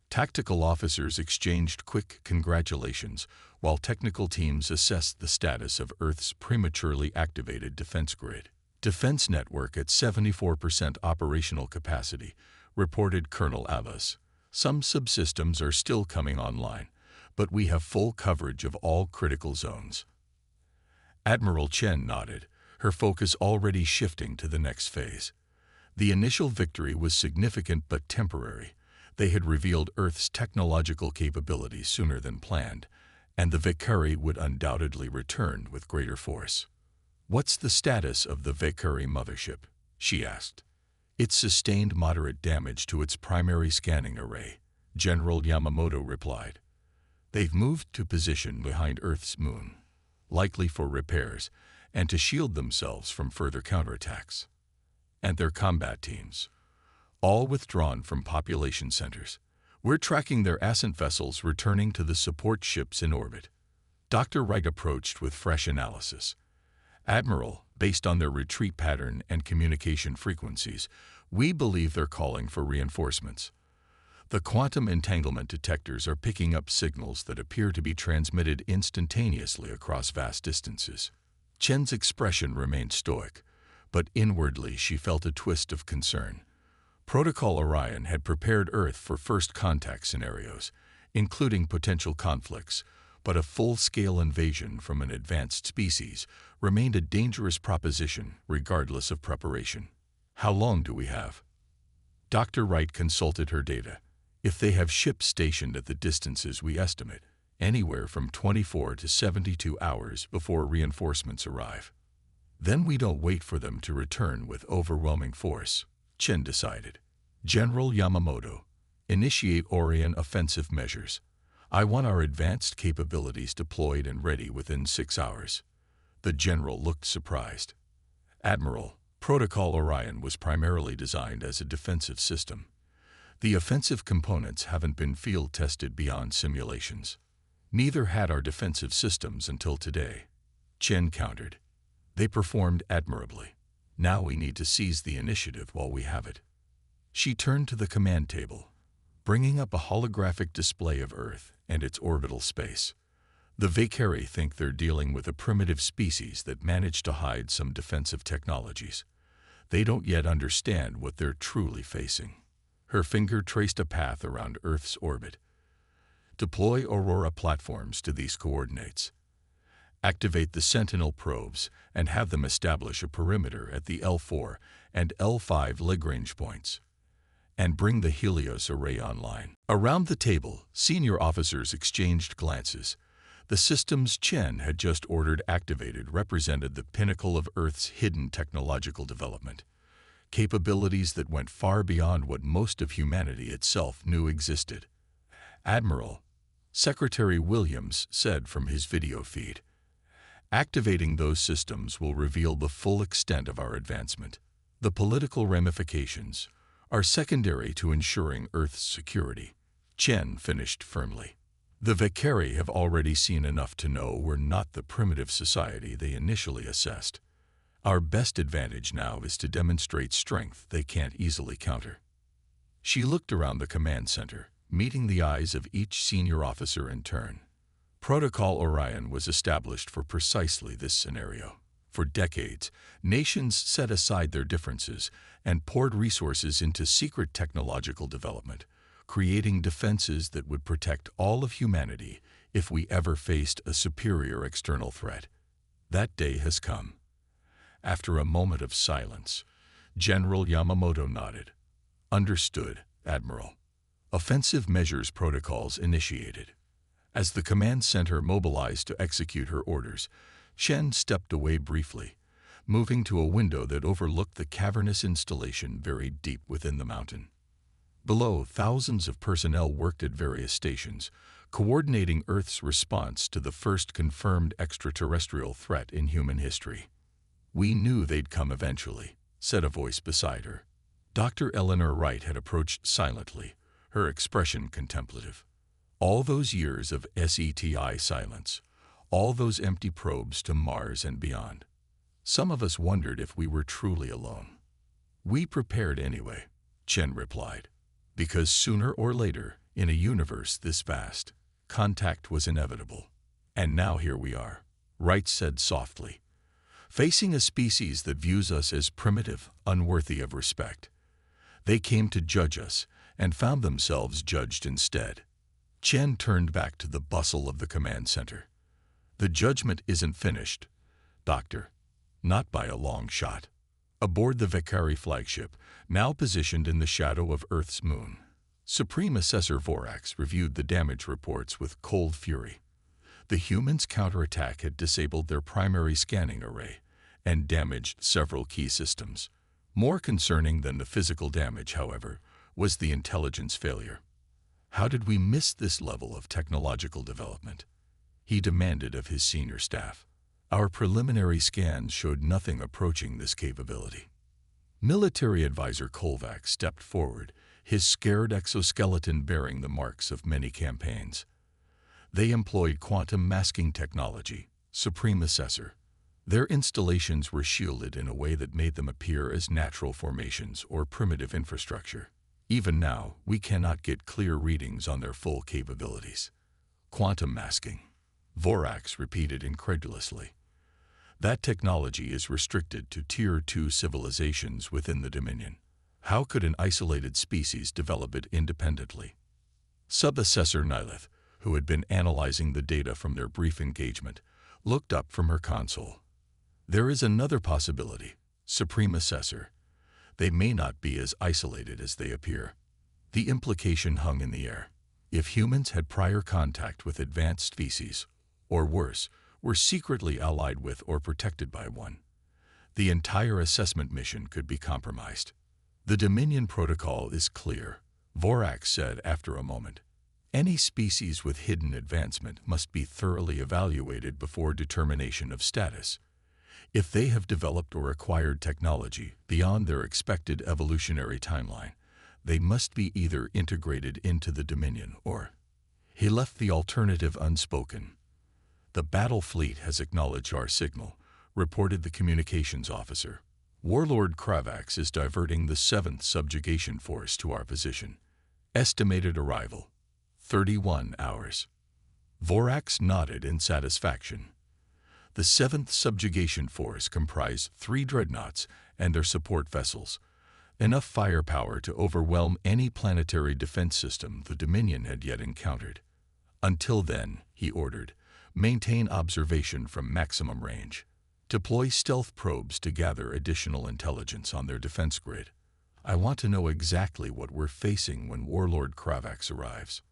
Tactical officers exchanged quick congratulations, while technical teams assessed the status of Earth's prematurely activated defense grid. "Defense network at 74% operational capacity," reported Colonel Abbas. "Some subsystems are still coming online, but we have full coverage of all critical zones." Admiral Chen nodded, her focus already shifting to the next phase. The initial victory was significant but temporary. They had revealed Earth's technological capabilities sooner than planned, and the Valkyrie would undoubtedly return with greater force. "What's the status of the Valkyrie mothership?" she asked. "It sustained moderate damage to its primary scanning array," General Yamamoto replied. "They've moved to position behind Earth's moon, likely for repairs and to shield themselves from further counterattacks." "And their combat teams?" "All withdrawn from population centers. We're tracking their ascent vessels returning to the support ships in orbit." Dr. Wright approached with fresh analysis. "Admiral, based on their retreat pattern and communication frequencies, we believe they're calling for reinforcements. The quantum entanglement detectors are picking up signals that appear to be transmitted instantaneously across vast distances." Chen's expression remained stoic, but inwardly she felt a twist of concern. Protocol Orion had prepared Earth for first contact scenarios, including potential conflicts, but a full-scale invasion from an advanced species remained a dangerous proposition regardless of preparation. "How long do we have?" Dr. Wright consulted her data. "If they have ships stationed at the distances we estimate, anywhere from 24 to 72 hours before reinforcements arrive." "Then we don't wait for them to return with overwhelming force," Chen decided. "General Yamamoto, initiate Orion offensive measures. I want our advanced capabilities deployed and ready within 6 hours." The general looked surprised. "Admiral, Protocol Orion was primarily designed as a defensive system. The offensive components haven't been field-tested beyond simulations. Neither had our defensive systems until today," Chen countered. "They performed admirably. Now we need to seize the initiative while we have it." She turned to the command table, bringing up a holographic display of Earth and its orbital space. "The Valkyrie think they're dealing with a primitive species that managed to hide some defensive technologies. They don't yet understand what they're truly facing." Her finger traced a path around Earth's orbit. "Deploy Aurora platforms to these coordinates. Activate the Sentinel probes and have them establish a perimeter at the L4 and L5 Lagrange points. And bring the Helios array online." Around the table, senior officers exchanged glances. The systems Chen had just ordered activated represented the pinnacle of Earth's hidden technological development, capabilities that went far beyond what most of humanity itself knew existed. "Admiral," Secretary Williams said from his video feed, "activating those systems will reveal the full extent of our advancement. The political ramifications are secondary to ensuring Earth's security." Chen finished firmly. "The Valkyrie have already seen enough to know we're not the primitive society they initially assessed. Our best advantage now is to demonstrate strength they can't easily counter." She looked around the command center, meeting the eyes of each senior officer in turn. Protocol Orion was established for precisely this scenario. For decades, nations set aside their differences and poured resources into secret technological development, creating defenses that would protect all of humanity if we ever faced a superior external threat. That day has come. After a moment of silence, General Yamamoto nodded. Understood, Admiral. Offensive measures protocols initiated. As the command center mobilized to execute her orders, Chen stepped away briefly, moving to a window that overlooked the cavernous installation buried deep within the mountain. Below, thousands of personnel worked at various stations, coordinating Earth's response to the first confirmed extraterrestrial threat in human history. "We knew they'd come eventually," said a voice beside her. Dr. Eleanor Wright had approached silently, her expression contemplative. All those years of SETI silence, all those empty probes to Mars and beyond. Some of us wondered if we were truly alone. "We prepared anyway," Chen replied, "because sooner or later, in a universe this vast, contact was inevitable. And now here we are," Wright said softly, "facing a species that views us as primitive, unworthy of respect. They came to judge us and found themselves judged instead." Chen turned back to the bustle of the command center. "The judgment isn't finished, Doctor. Not by a long shot." Aboard the Vakari flagship, now positioned in the shadow of Earth's moon, Supreme Assessor Vorax reviewed the damage reports with cold fury. The humans' counterattack had disabled their primary scanning array and damaged several key systems. More concerning than the physical damage, however, was the intelligence failure. "How did we miss this level of technological development?" he demanded of his senior staff. "Our preliminary scans showed nothing approaching this capability." Military Advisor Kolvac stepped forward, his scared exoskeleton bearing the marks of many campaigns. "They employed quantum masking technology, Supreme Assessor. Their installations were shielded in a way that made them appear as natural formations or primitive infrastructure. Even now, we cannot get clear readings on their full capabilities." "Quantum masking," Vorax repeated incredulously. "That technology is restricted to Tier 2 civilizations within the Dominion. How could an isolated species develop it independently?" Sub-Assessor Nylith, who had been analyzing the data from their brief engagement, looked up from her console. "There is another possibility, Supreme Assessor. They may not be as isolated as they appear." The implication hung in the air. If humans had prior contact with advanced species, or worse, were secretly allied with or protected by one, the entire assessment mission could be compromised. "The Dominion Protocol is clear," Vorax said after a moment. "Any species with hidden advancement must be thoroughly evaluated before determination of status. If they have developed or acquired technology beyond their expected evolutionary timeline, they must be either integrated into the Dominion or—" He left the alternative unspoken. "The battle fleet has acknowledged our signal," reported the communications officer. "Warlord Kravax is diverting the 7th Subjugation Force to our position. Estimated arrival, 31 hours." Vorax nodded in satisfaction. The 7th Subjugation Force comprised 3 dreadnoughts and their support vessels, enough firepower to overwhelm any planetary defense system the Dominion had yet encountered. "Until then," he ordered, "maintain observation from maximum range. Deploy stealth probes to gather additional intelligence on their defense grid. I want to know exactly what we're facing when Warlord Kravax arrives."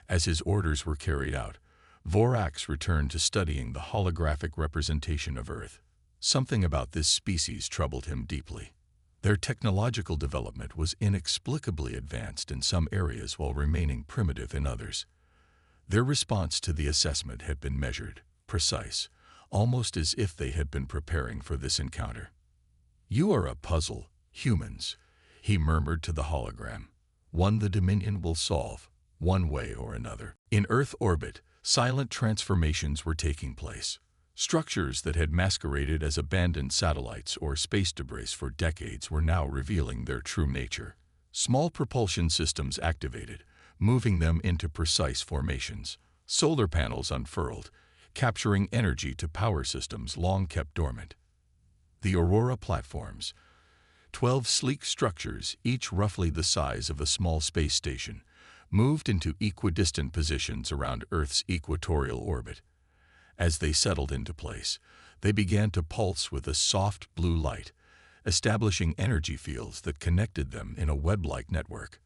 As his orders were carried out, Vorax returned to studying the holographic representation of Earth. Something about this species troubled him deeply. Their technological development was inexplicably advanced in some areas while remaining primitive in others. Their response to the assessment had been measured, precise, almost as if they had been preparing for this encounter. "You are a puzzle, humans," he murmured to the hologram. "One the Dominion will solve, one way or another." In Earth orbit, silent transformations were taking place. Structures that had masqueraded as abandoned satellites or space debris for decades were now revealing their true nature. Small propulsion systems activated, moving them into precise formations. Solar panels unfurled, capturing energy to power systems long kept dormant. The Aurora platforms, 12 sleek structures, each roughly the size of a small space station, moved into equidistant positions around Earth's equatorial orbit. As they settled into place, they began to pulse with a soft blue light, establishing energy fields that connected them in a web-like network.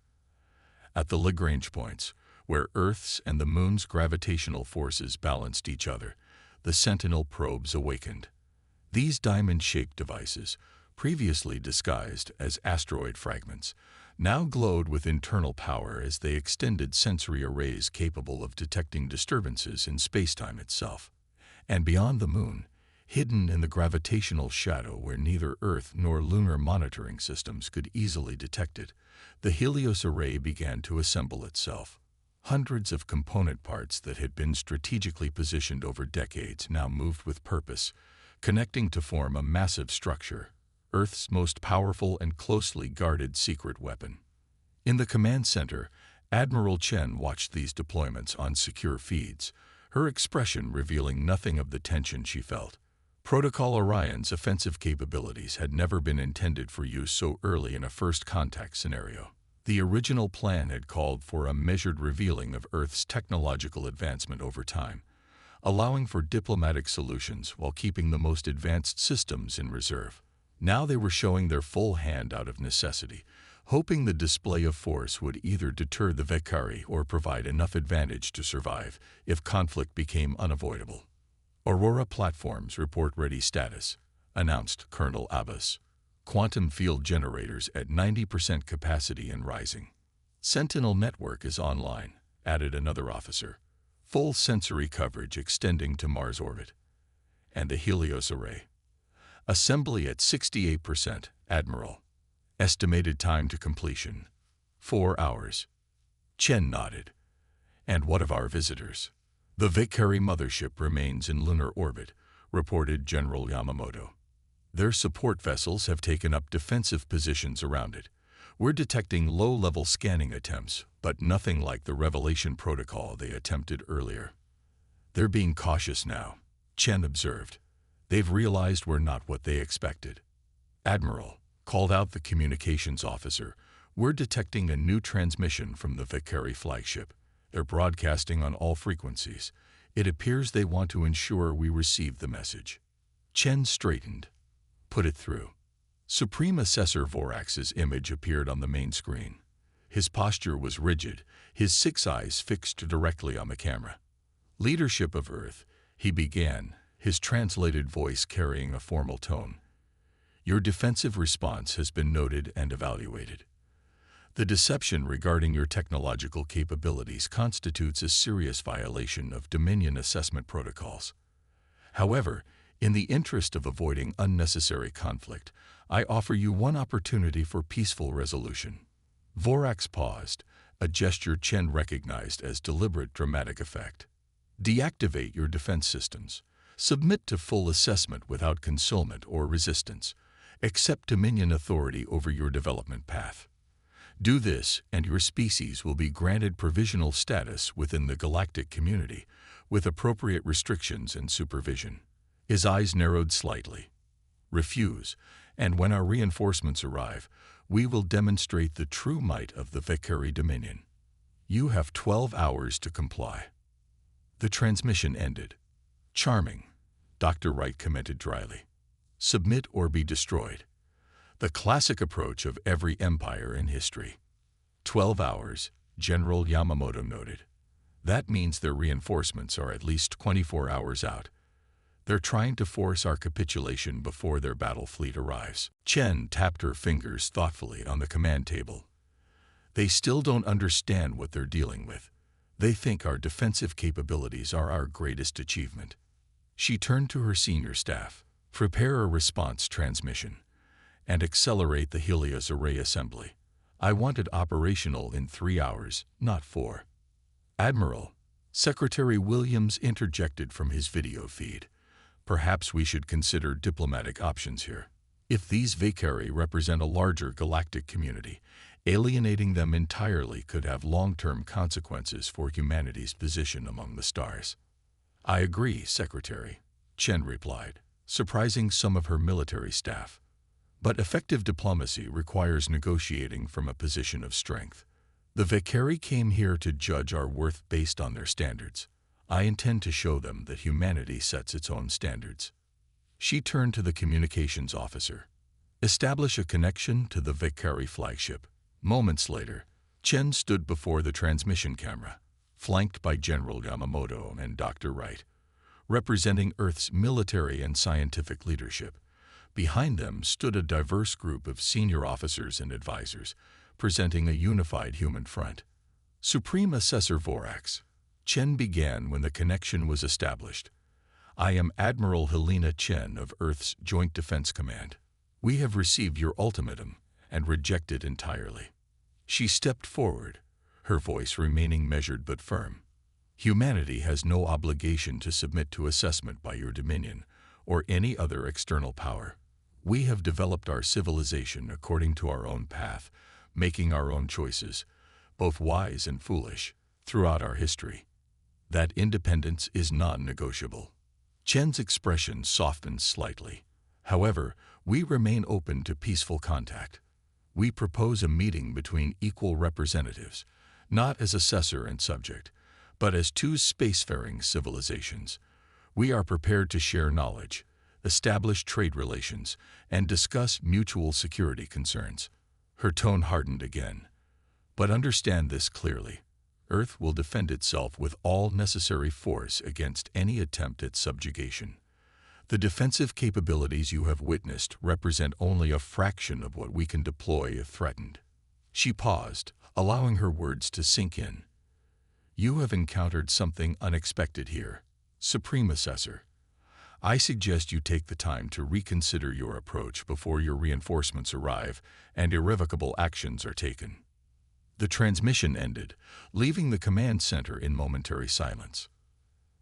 At the Lagrange points, where Earth's and the Moon's gravitational forces balanced each other, the Sentinel probes awakened. These diamond-shaped devices, previously disguised as asteroid fragments, now glowed with internal power as they extended sensory arrays capable of detecting disturbances in spacetime itself. And beyond the Moon, hidden in the gravitational shadow where neither Earth nor lunar monitoring systems could easily detect it, the Helios array began to assemble itself. Hundreds of component parts that had been strategically positioned over decades now moved with purpose, connecting to form a massive structure, Earth's most powerful and closely guarded secret weapon. In the command center, Admiral Chen watched these deployments on secure feeds, her expression revealing nothing of the tension she felt. Protocol Orion's offensive capabilities had never been intended for use so early in a first contact scenario. The original plan had called for a measured revealing of Earth's technological advancement over time, allowing for diplomatic solutions while keeping the most advanced systems in reserve. Now they were showing their full hand out of necessity, hoping the display of force would either deter the Valkyrie or provide enough advantage to survive if conflict became unavoidable. Aurora platforms report ready status, announced Colonel Abbas. Quantum field generators at 90% capacity and rising. Sentinel network is online, added another officer. Full sensory coverage extending to Mars orbit. And the Helios array. Assembly at 68%, Admiral. Estimated time to completion, 4 hours. Chen nodded. And what of our visitors? The Valkyrie mothership remains in lunar orbit, reported General Yamamoto. Their support vessels have taken up defensive positions around it. We're detecting low-level scanning attempts, but nothing like the Revelation protocol they attempted earlier. They're being cautious now, Chen observed. They've realized we're not what they expected. Admiral, called out the communications officer, we're detecting a new transmission from the Valkyrie flagship. They're broadcasting on all frequencies. It appears they want to ensure we receive the message. Chen straightened. Put it through. Supreme Assessor Vorax's image appeared on the main screen. His posture was rigid, his 6 eyes fixed directly on the camera. Leadership of Earth, he began, his translated voice carrying a formal tone. Your defensive response has been noted and evaluated. The deception regarding your technological capabilities constitutes a serious violation of Dominion assessment protocols. However, in the interest of avoiding unnecessary conflict, I offer you one opportunity for peaceful resolution. Vorax paused, a gesture Chen recognized as deliberate dramatic effect. Deactivate your defense systems. Submit to full assessment without concealment or resistance. Accept Dominion authority over your development path. Do this, and your species will be granted provisional status within the galactic community, with appropriate restrictions and supervision. His eyes narrowed slightly. Refuse, and when our reinforcements arrive, we will demonstrate the true might of the Valkyrie Dominion. You have 12 hours to comply. The transmission ended. Charming, Dr. Wright commented dryly. Submit or be destroyed. The classic approach of every empire in history. 12 hours, General Yamamoto noted. That means their reinforcements are at least 24 hours out. They're trying to force our capitulation before their battle fleet arrives. Chen tapped her fingers thoughtfully on the command table. They still don't understand what they're dealing with. They think our defensive capabilities are our greatest achievement. She turned to her senior staff. Prepare a response transmission and accelerate the Helios array assembly. I want it operational in 3 hours, not 4. Admiral, Secretary Williams interjected from his video feed. Perhaps we should consider diplomatic options here. If these Valkyrie represent a larger galactic community, alienating them entirely could have long-term consequences for humanity's position among the stars. I agree, Secretary, Chen replied, surprising some of her military staff. But effective diplomacy requires negotiating from a position of strength. The Vakari came here to judge our worth based on their standards. I intend to show them that humanity sets its own standards. She turned to the communications officer. Establish a connection to the Vakari flagship. Moments later, Chen stood before the transmission camera, flanked by General Yamamoto and Dr. Wright, representing Earth's military and scientific leadership. Behind them stood a diverse group of senior officers and advisors, presenting a unified human front. Supreme Assessor Vorax. Chen began when the connection was established. I am Admiral Helena Chen of Earth's Joint Defense Command. We have received your ultimatum and reject it entirely. She stepped forward, her voice remaining measured but firm. Humanity has no obligation to submit to assessment by your Dominion or any other external power. We have developed our civilization according to our own path, making our own choices, both wise and foolish, throughout our history. That independence is non-negotiable. Chen's expression softened slightly. However, we remain open to peaceful contact. We propose a meeting between equal representatives, not as assessor and subject, but as two spacefaring civilizations. We are prepared to share knowledge, establish trade relations, and discuss mutual security concerns. Her tone hardened again. But understand this clearly. Earth will defend itself with all necessary force against any attempt at subjugation. The defensive capabilities you have witnessed represent only a fraction of what we can deploy if threatened. She paused, allowing her words to sink in. You have encountered something unexpected here, Supreme Assessor. I suggest you take the time to reconsider your approach before your reinforcements arrive and irrevocable actions are taken. The transmission ended, leaving the command center in momentary silence.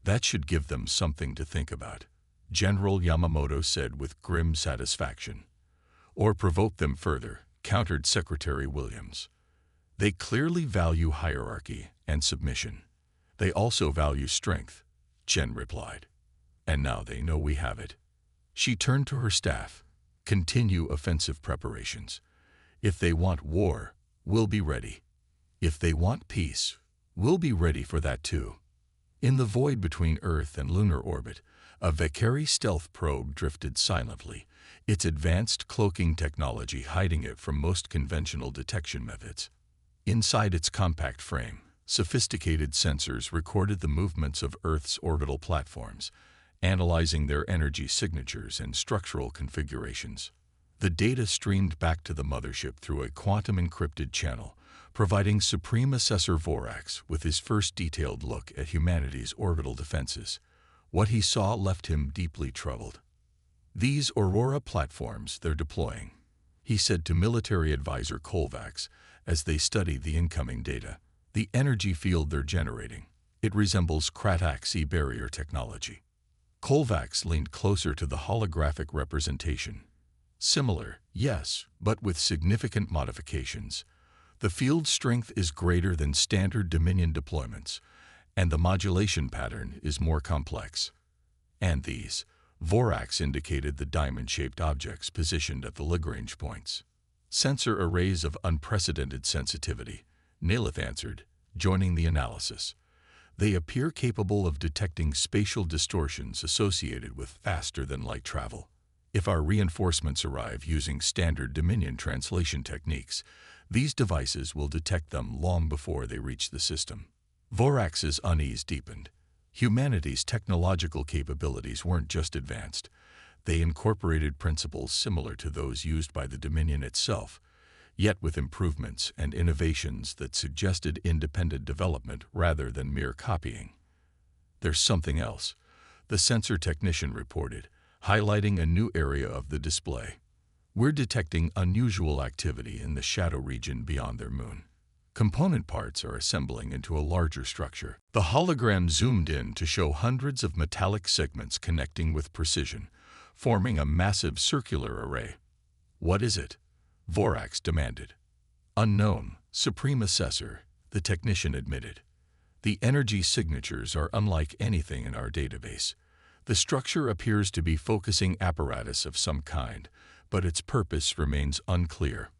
That should give them something to think about, General Yamamoto said with grim satisfaction. Or provoke them further, countered Secretary Williams. They clearly value hierarchy and submission. They also value strength, Chen replied. And now they know we have it. She turned to her staff. Continue offensive preparations. If they want war, we'll be ready. If they want peace, we'll be ready for that too. In the void between Earth and lunar orbit, a Vakari stealth probe drifted silently, its advanced cloaking technology hiding it from most conventional detection methods. Inside its compact frame, sophisticated sensors recorded the movements of Earth's orbital platforms, analyzing their energy signatures and structural configurations. The data streamed back to the mothership through a quantum-encrypted channel, providing Supreme Assessor Vorax with his first detailed look at humanity's orbital defenses. What he saw left him deeply troubled. These Aurora platforms they're deploying, he said to military advisor Kovacs as they studied the incoming data. The energy field they're generating, it resembles Kratak sea barrier technology. Kovacs leaned closer to the holographic representation. Similar, yes, but with significant modifications. The field strength is greater than standard Dominion deployments, and the modulation pattern is more complex. And these, Vorax indicated the diamond-shaped objects positioned at the Lagrange points. Sensor arrays of unprecedented sensitivity, Nalith answered, joining the analysis. They appear capable of detecting spatial distortions associated with faster-than-light travel. If our reinforcements arrive using standard Dominion translation techniques, these devices will detect them long before they reach the system. Vorax's unease deepened. Humanity's technological capabilities weren't just advanced. They incorporated principles similar to those used by the Dominion itself, yet with improvements and innovations that suggested independent development rather than mere copying. There's something else, the sensor technician reported, highlighting a new area of the display. We're detecting unusual activity in the shadow region beyond their moon. Component parts are assembling into a larger structure. The hologram zoomed in to show hundreds of metallic segments connecting with precision, forming a massive circular array. What is it? Vorax demanded. Unknown, Supreme Assessor, the technician admitted. The energy signatures are unlike anything in our database. The structure appears to be focusing apparatus of some kind, but its purpose remains unclear.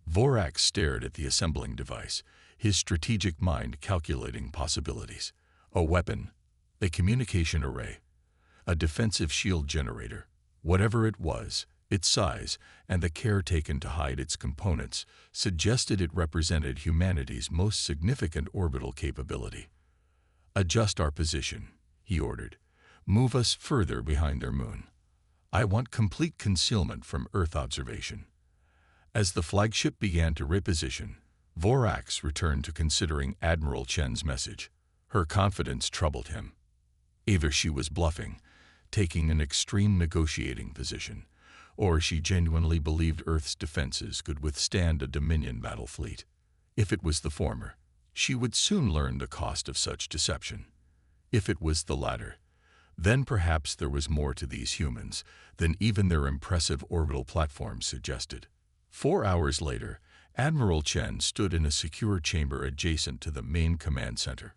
Vorax stared at the assembling device, his strategic mind calculating possibilities. A weapon, a communication array, a defensive shield generator. Whatever it was, its size and the care taken to hide its components suggested it represented humanity's most significant orbital capability. "Adjust our position," he ordered. "Move us further behind their moon. I want complete concealment from Earth observation." As the flagship began to reposition, Vorax returned to considering Admiral Chen's message. Her confidence troubled him. Either she was bluffing, taking an extreme negotiating position, or she genuinely believed Earth's defenses could withstand a Dominion battle fleet. If it was the former, she would soon learn the cost of such deception. If it was the latter, then perhaps there was more to these humans than even their impressive orbital platforms suggested. 4 hours later, Admiral Chen stood in a secure chamber adjacent to the main command center.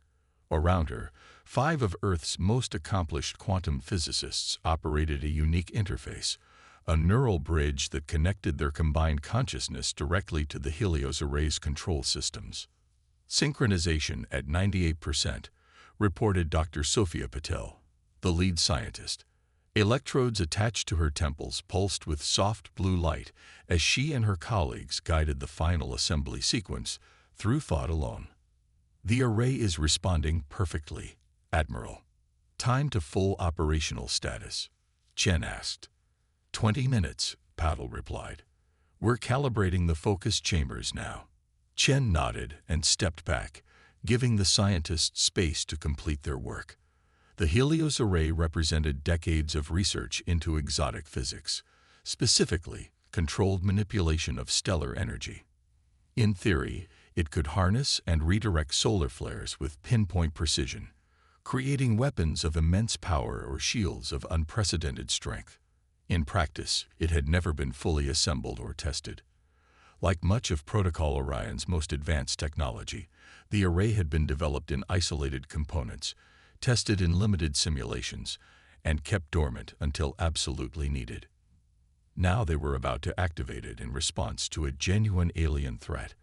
Around her, 5 of Earth's most accomplished quantum physicists operated a unique interface, a neural bridge that connected their combined consciousness directly to the Helios Array's control systems. "Synchronization at 98%, reported Dr. Sophia Patel, the lead scientist. Electrodes attached to her temples pulsed with soft blue light as she and her colleagues guided the final assembly sequence through thought alone. "The array is responding perfectly, Admiral. Time to full operational status?" Chen asked. 20 minutes, Patel replied. "We're calibrating the focus chambers now." Chen nodded and stepped back, giving the scientists space to complete their work. The Helios Array represented decades of research into exotic physics, specifically controlled manipulation of stellar energy. In theory, it could harness and redirect solar flares with pinpoint precision, creating weapons of immense power or shields of unprecedented strength. In practice, it had never been fully assembled or tested. Like much of Protocol Orion's most advanced technology, the array had been developed in isolated components, tested in limited simulations, and kept dormant until absolutely needed. Now they were about to activate it in response to a genuine alien threat,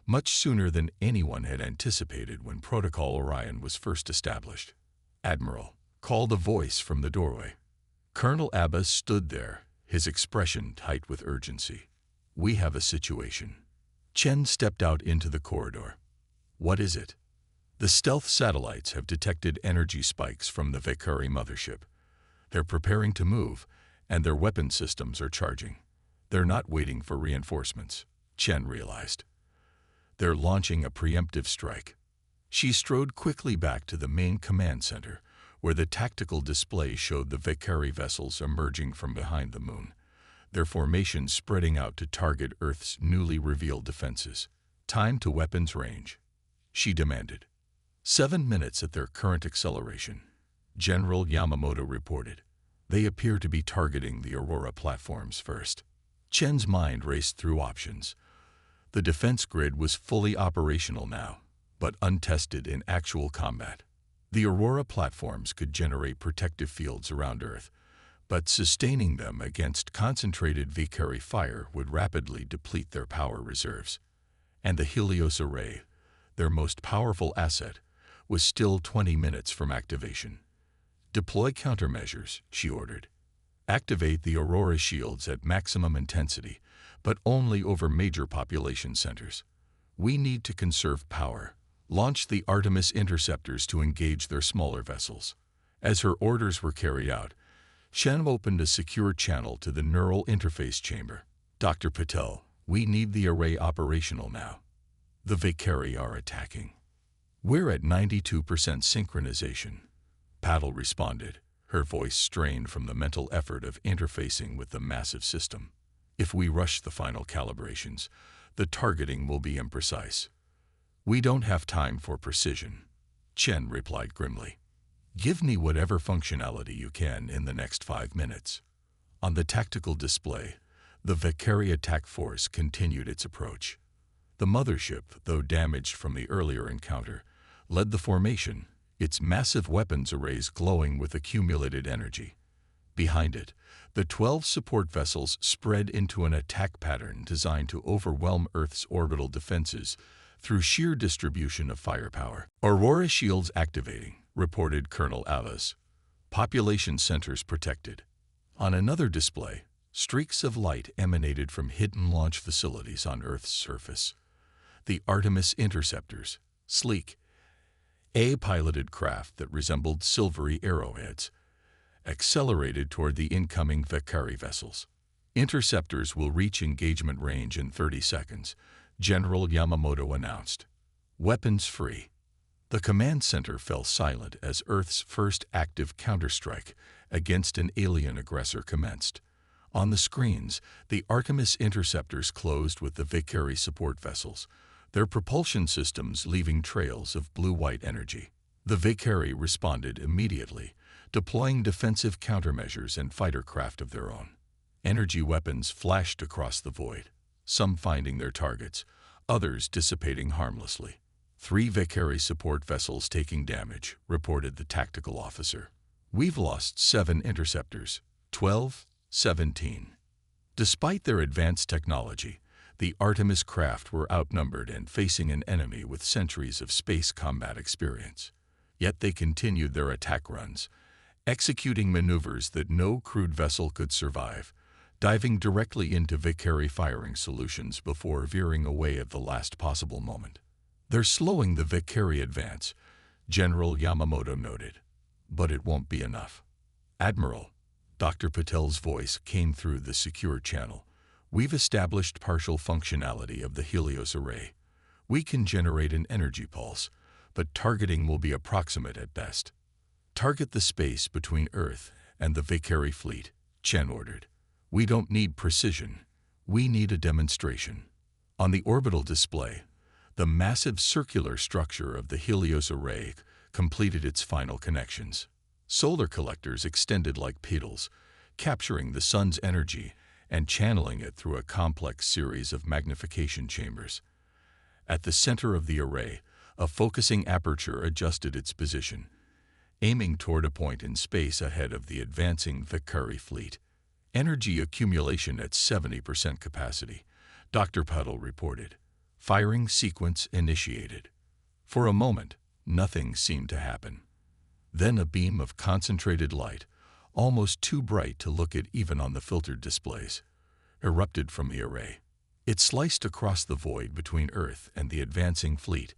much sooner than anyone had anticipated when Protocol Orion was first established. "Admiral," called a voice from the doorway. Colonel Abbas stood there, his expression tight with urgency. "We have a situation." Chen stepped out into the corridor. "What is it?" "The stealth satellites have detected energy spikes from the Vakari mothership. They're preparing to move, and their weapon systems are charging. They're not waiting for reinforcements," Chen realized. "They're launching a preemptive strike." She strode quickly back to the main command center, where the tactical display showed the Vakari vessels emerging from behind the moon, their formation spreading out to target Earth's newly revealed defenses. "Time to weapons range," she demanded. 7 minutes at their current acceleration, General Yamamoto reported. "They appear to be targeting the Aurora platforms first." Chen's mind raced through options. The defense grid was fully operational now, but untested in actual combat. The Aurora platforms could generate protective fields around Earth, but sustaining them against concentrated Vakari fire would rapidly deplete their power reserves. And the Helios Array, their most powerful asset, was still 20 minutes from activation. "Deploy countermeasures," she ordered. "Activate the Aurora shields at maximum intensity, but only over major population centers. We need to conserve power. Launch the Artemis interceptors to engage their smaller vessels." As her orders were carried out, Shen opened a secure channel to the neural interface chamber. "Dr. Patel, we need the array operational now. The Vakari are attacking." "We're at 92% synchronization," Patel responded, her voice strained from the mental effort of interfacing with the massive system. "If we rush the final calibrations, the targeting will be imprecise." "We don't have time for precision," Chen replied grimly. "Give me whatever functionality you can in the next 5 minutes." On the tactical display, the Vakari attack force continued its approach. The mothership, though damaged from the earlier encounter, led the formation, its massive weapons arrays glowing with accumulated energy. Behind it, the 12 support vessels spread into an attack pattern designed to overwhelm Earth's orbital defenses through sheer distribution of firepower. Aurora shields activating, reported Colonel Abbas. Population centers protected. On another display, streaks of light emanated from hidden launch facilities on Earth's surface. The Artemis interceptors, sleek, A-piloted craft that resembled silvery arrowheads, accelerated toward the incoming Valkyrie vessels. Interceptors will reach engagement range in 30 seconds, General Yamamoto announced. Weapons free. The command center fell silent as Earth's first active counterstrike against an alien aggressor commenced. On the screens, the Artemis interceptors closed with the Valkyrie support vessels, their propulsion systems leaving trails of blue-white energy. The Valkyrie responded immediately, deploying defensive countermeasures and fighter craft of their own. Energy weapons flashed across the void, some finding their targets, others dissipating harmlessly. 3 Valkyrie support vessels taking damage, reported the tactical officer. We've lost 7 interceptors, 12, 17. Despite their advanced technology, the Artemis craft were outnumbered and facing an enemy with centuries of space combat experience. Yet they continued their attack runs, executing maneuvers that no crewed vessel could survive, diving directly into Valkyrie firing solutions before veering away at the last possible moment. They're slowing the Valkyrie advance, General Yamamoto noted. But it won't be enough. Admiral, Dr. Patel's voice came through the secure channel. We've established partial functionality of the Helios array. We can generate an energy pulse, but targeting will be approximate at best. Target the space between Earth and the Valkyrie fleet, Chen ordered. We don't need precision. We need a demonstration. On the orbital display, the massive circular structure of the Helios array completed its final connections. Solar collectors extended like petals, capturing the sun's energy and channeling it through a complex series of magnification chambers. At the center of the array, a focusing aperture adjusted its position, aiming toward a point in space ahead of the advancing Valkyrie fleet. Energy accumulation at 70% capacity, Dr. Patel reported. Firing sequence initiated. For a moment, nothing seemed to happen. Then a beam of concentrated light, almost too bright to look at even on the filtered displays, erupted from the array. It sliced across the void between Earth and the advancing fleet,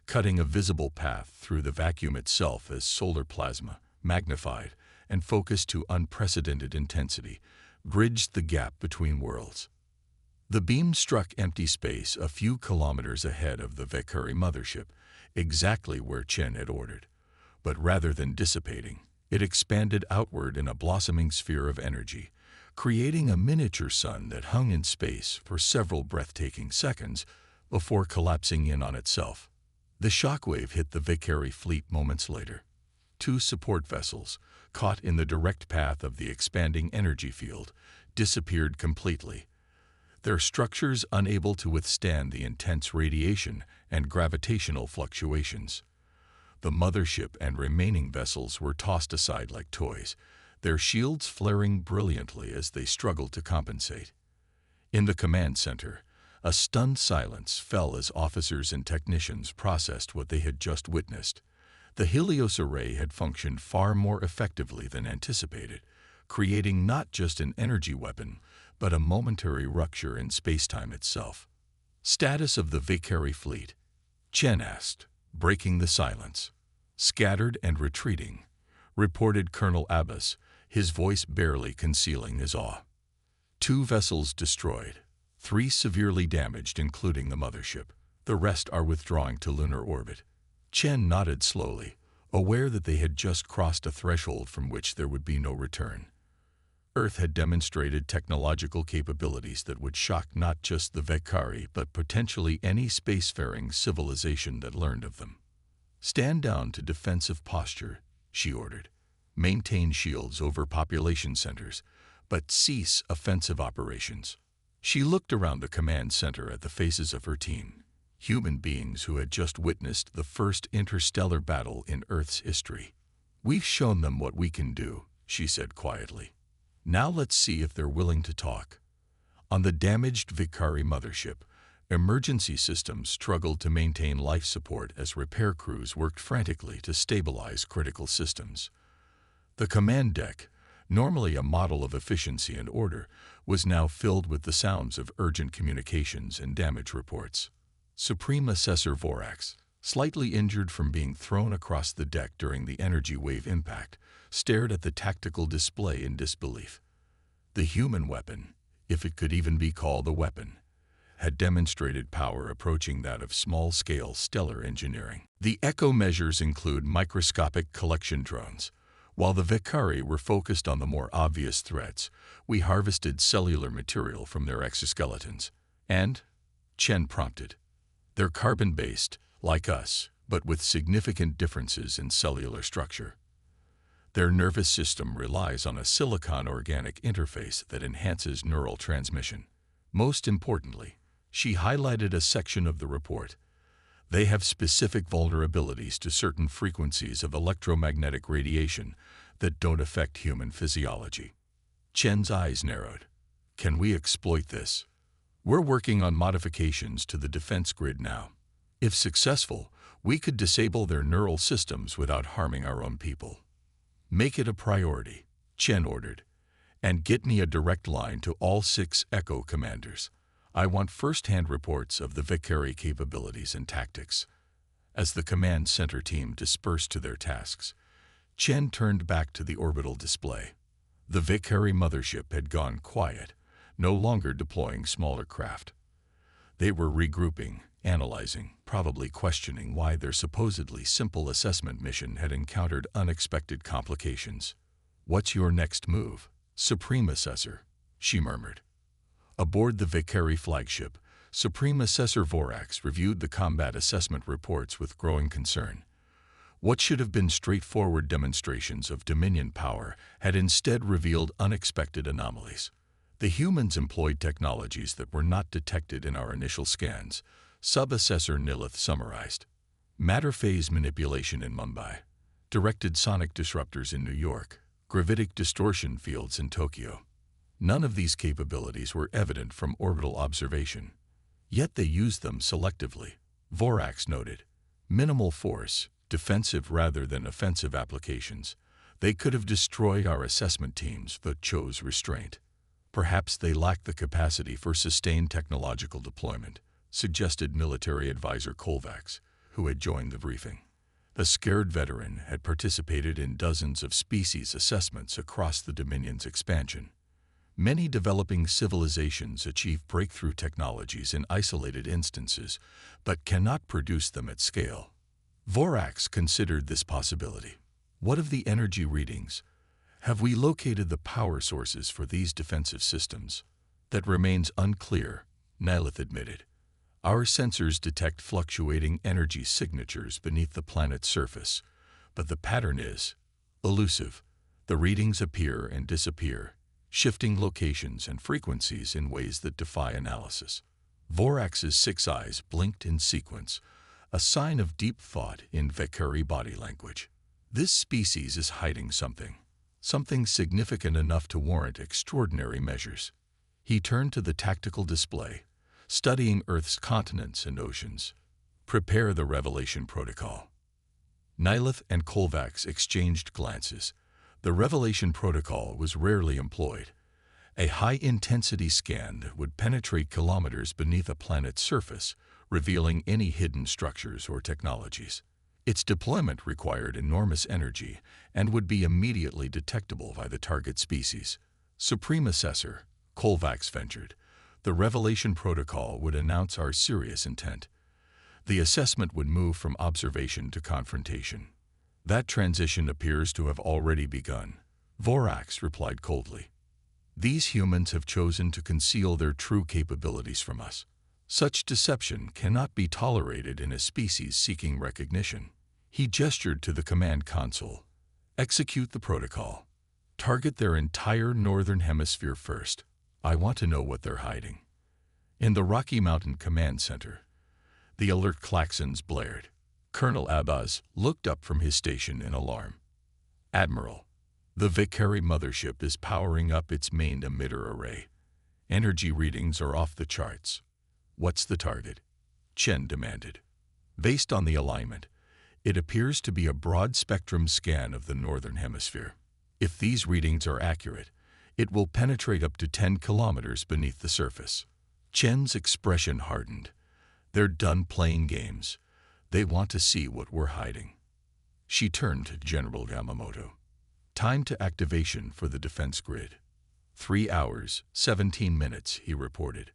cutting a visible path through the vacuum itself as solar plasma, magnified and focused to unprecedented intensity, bridged the gap between worlds. The beam struck empty space a few kilometers ahead of the Valkyrie mothership, exactly where Chen had ordered. But rather than dissipating, it expanded outward in a blossoming sphere of energy, creating a miniature sun that hung in space for several breathtaking seconds before collapsing in on itself. The shockwave hit the Valkyrie fleet moments later. 2 support vessels, caught in the direct path of the expanding energy field, disappeared completely, their structures unable to withstand the intense radiation and gravitational fluctuations. The mothership and remaining vessels were tossed aside like toys, their shields flaring brilliantly as they struggled to compensate. In the command center, a stunned silence fell as officers and technicians processed what they had just witnessed. The Helios array had functioned far more effectively than anticipated, creating not just an energy weapon, but a momentary rupture in spacetime itself. Status of the Valkyrie fleet, Chen asked, breaking the silence. Scattered and retreating, reported Colonel Abbas, his voice barely concealing his awe. 2 vessels destroyed, 3 severely damaged including the mothership. The rest are withdrawing to lunar orbit. Chen nodded slowly, aware that they had just crossed a threshold from which there would be no return. Earth had demonstrated technological capabilities that would shock not just the Valkyrie but potentially any spacefaring civilization that learned of them. Stand down to defensive posture, she ordered. Maintain shields over population centers, but cease offensive operations. She looked around the command center at the faces of her team, human beings who had just witnessed the first interstellar battle in Earth's history. We've shown them what we can do, she said quietly. Now let's see if they're willing to talk. On the damaged Valkyrie mothership, Emergency systems struggled to maintain life support as repair crews worked frantically to stabilize critical systems. The command deck, normally a model of efficiency and order, was now filled with the sounds of urgent communications and damage reports. Supreme Assessor Vorax, slightly injured from being thrown across the deck during the energy wave impact, stared at the tactical display in disbelief. The human weapon, if it could even be called a weapon, had demonstrated power approaching that of small-scale stellar engineering. The echo measures include microscopic collection drones. While the Vakari were focused on the more obvious threats, we harvested cellular material from their exoskeletons. And, Chen prompted, they're carbon-based, like us, but with significant differences in cellular structure. Their nervous system relies on a silicon-organic interface that enhances neural transmission. Most importantly, she highlighted a section of the report. They have specific vulnerabilities to certain frequencies of electromagnetic radiation that don't affect human physiology. Chen's eyes narrowed. Can we exploit this? We're working on modifications to the defense grid now. If successful, we could disable their neural systems without harming our own people. Make it a priority, Chen ordered, and get me a direct line to all 6 Echo commanders. I want first-hand reports of the Vakari capabilities and tactics. As the command center team dispersed to their tasks, Chen turned back to the orbital display. The Vakari mothership had gone quiet, no longer deploying smaller craft. They were regrouping, analyzing, probably questioning why their supposedly simple assessment mission had encountered unexpected complications. "What's your next move, Supreme Assessor?" she murmured. Aboard the Vakari flagship, Supreme Assessor Vorax reviewed the combat assessment reports with growing concern. What should have been straightforward demonstrations of Dominion power had instead revealed unexpected anomalies. The humans employed technologies that were not detected in our initial scans, Sub-Assessor Nilith summarized. Matter phase manipulation in Mumbai, directed sonic disruptors in New York, gravitic distortion fields in Tokyo. None of these capabilities were evident from orbital observation. Yet they used them selectively, Vorax noted. Minimal force, defensive rather than offensive applications. They could have destroyed our assessment teams but chose restraint. Perhaps they lacked the capacity for sustained technological deployment, suggested military advisor Kovacs, who had joined the briefing. The scared veteran had participated in dozens of species assessments across the Dominion's expansion. Many developing civilizations achieve breakthrough technologies in isolated instances, but cannot produce them at scale. Vorax considered this possibility. What of the energy readings? Have we located the power sources for these defensive systems? That remains unclear, Nilith admitted. Our sensors detect fluctuating energy signatures beneath the planet's surface, but the pattern is elusive. The readings appear and disappear, shifting locations and frequencies in ways that defy analysis. Vorax's 6 eyes blinked in sequence, a sign of deep thought in Vakari body language. This species is hiding something significant enough to warrant extraordinary measures. He turned to the tactical display, studying Earth's continents and oceans. Prepare the Revelation Protocol. Nilith and Kovacs exchanged glances. The Revelation Protocol was rarely employed. A high-intensity scan that would penetrate kilometers beneath a planet's surface, revealing any hidden structures or technologies. Its deployment required enormous energy and would be immediately detectable by the target species. Supreme Assessor, Kovacs ventured, the Revelation Protocol would announce our serious intent. The assessment would move from observation to confrontation. That transition appears to have already begun, Vorax replied coldly. These humans have chosen to conceal their true capabilities from us. Such deception cannot be tolerated in a species seeking recognition. He gestured to the command console. Execute the protocol. Target their entire northern hemisphere first. I want to know what they're hiding. In the Rocky Mountain Command Center, the alert klaxons blared. Colonel Abbas looked up from his station in alarm. Admiral, the Vakari mothership is powering up its main emitter array. Energy readings are off the charts. What's the target? Chen demanded. Based on the alignment, it appears to be a broad-spectrum scan of the northern hemisphere. If these readings are accurate, it will penetrate up to 10 kilometers beneath the surface. Chen's expression hardened. They're done playing games. They want to see what we're hiding. She turned to General Yamamoto. Time to activation for the defense grid. 3 hours, 17 minutes, he reported.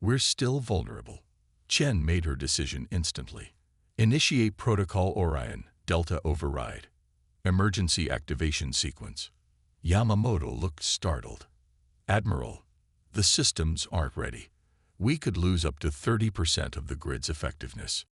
We're still vulnerable. Chen made her decision instantly. Initiate Protocol Orion, Delta Override. Emergency activation sequence. Yamamoto looked startled. Admiral, the systems aren't ready. We could lose up to 30% of the grid's effectiveness.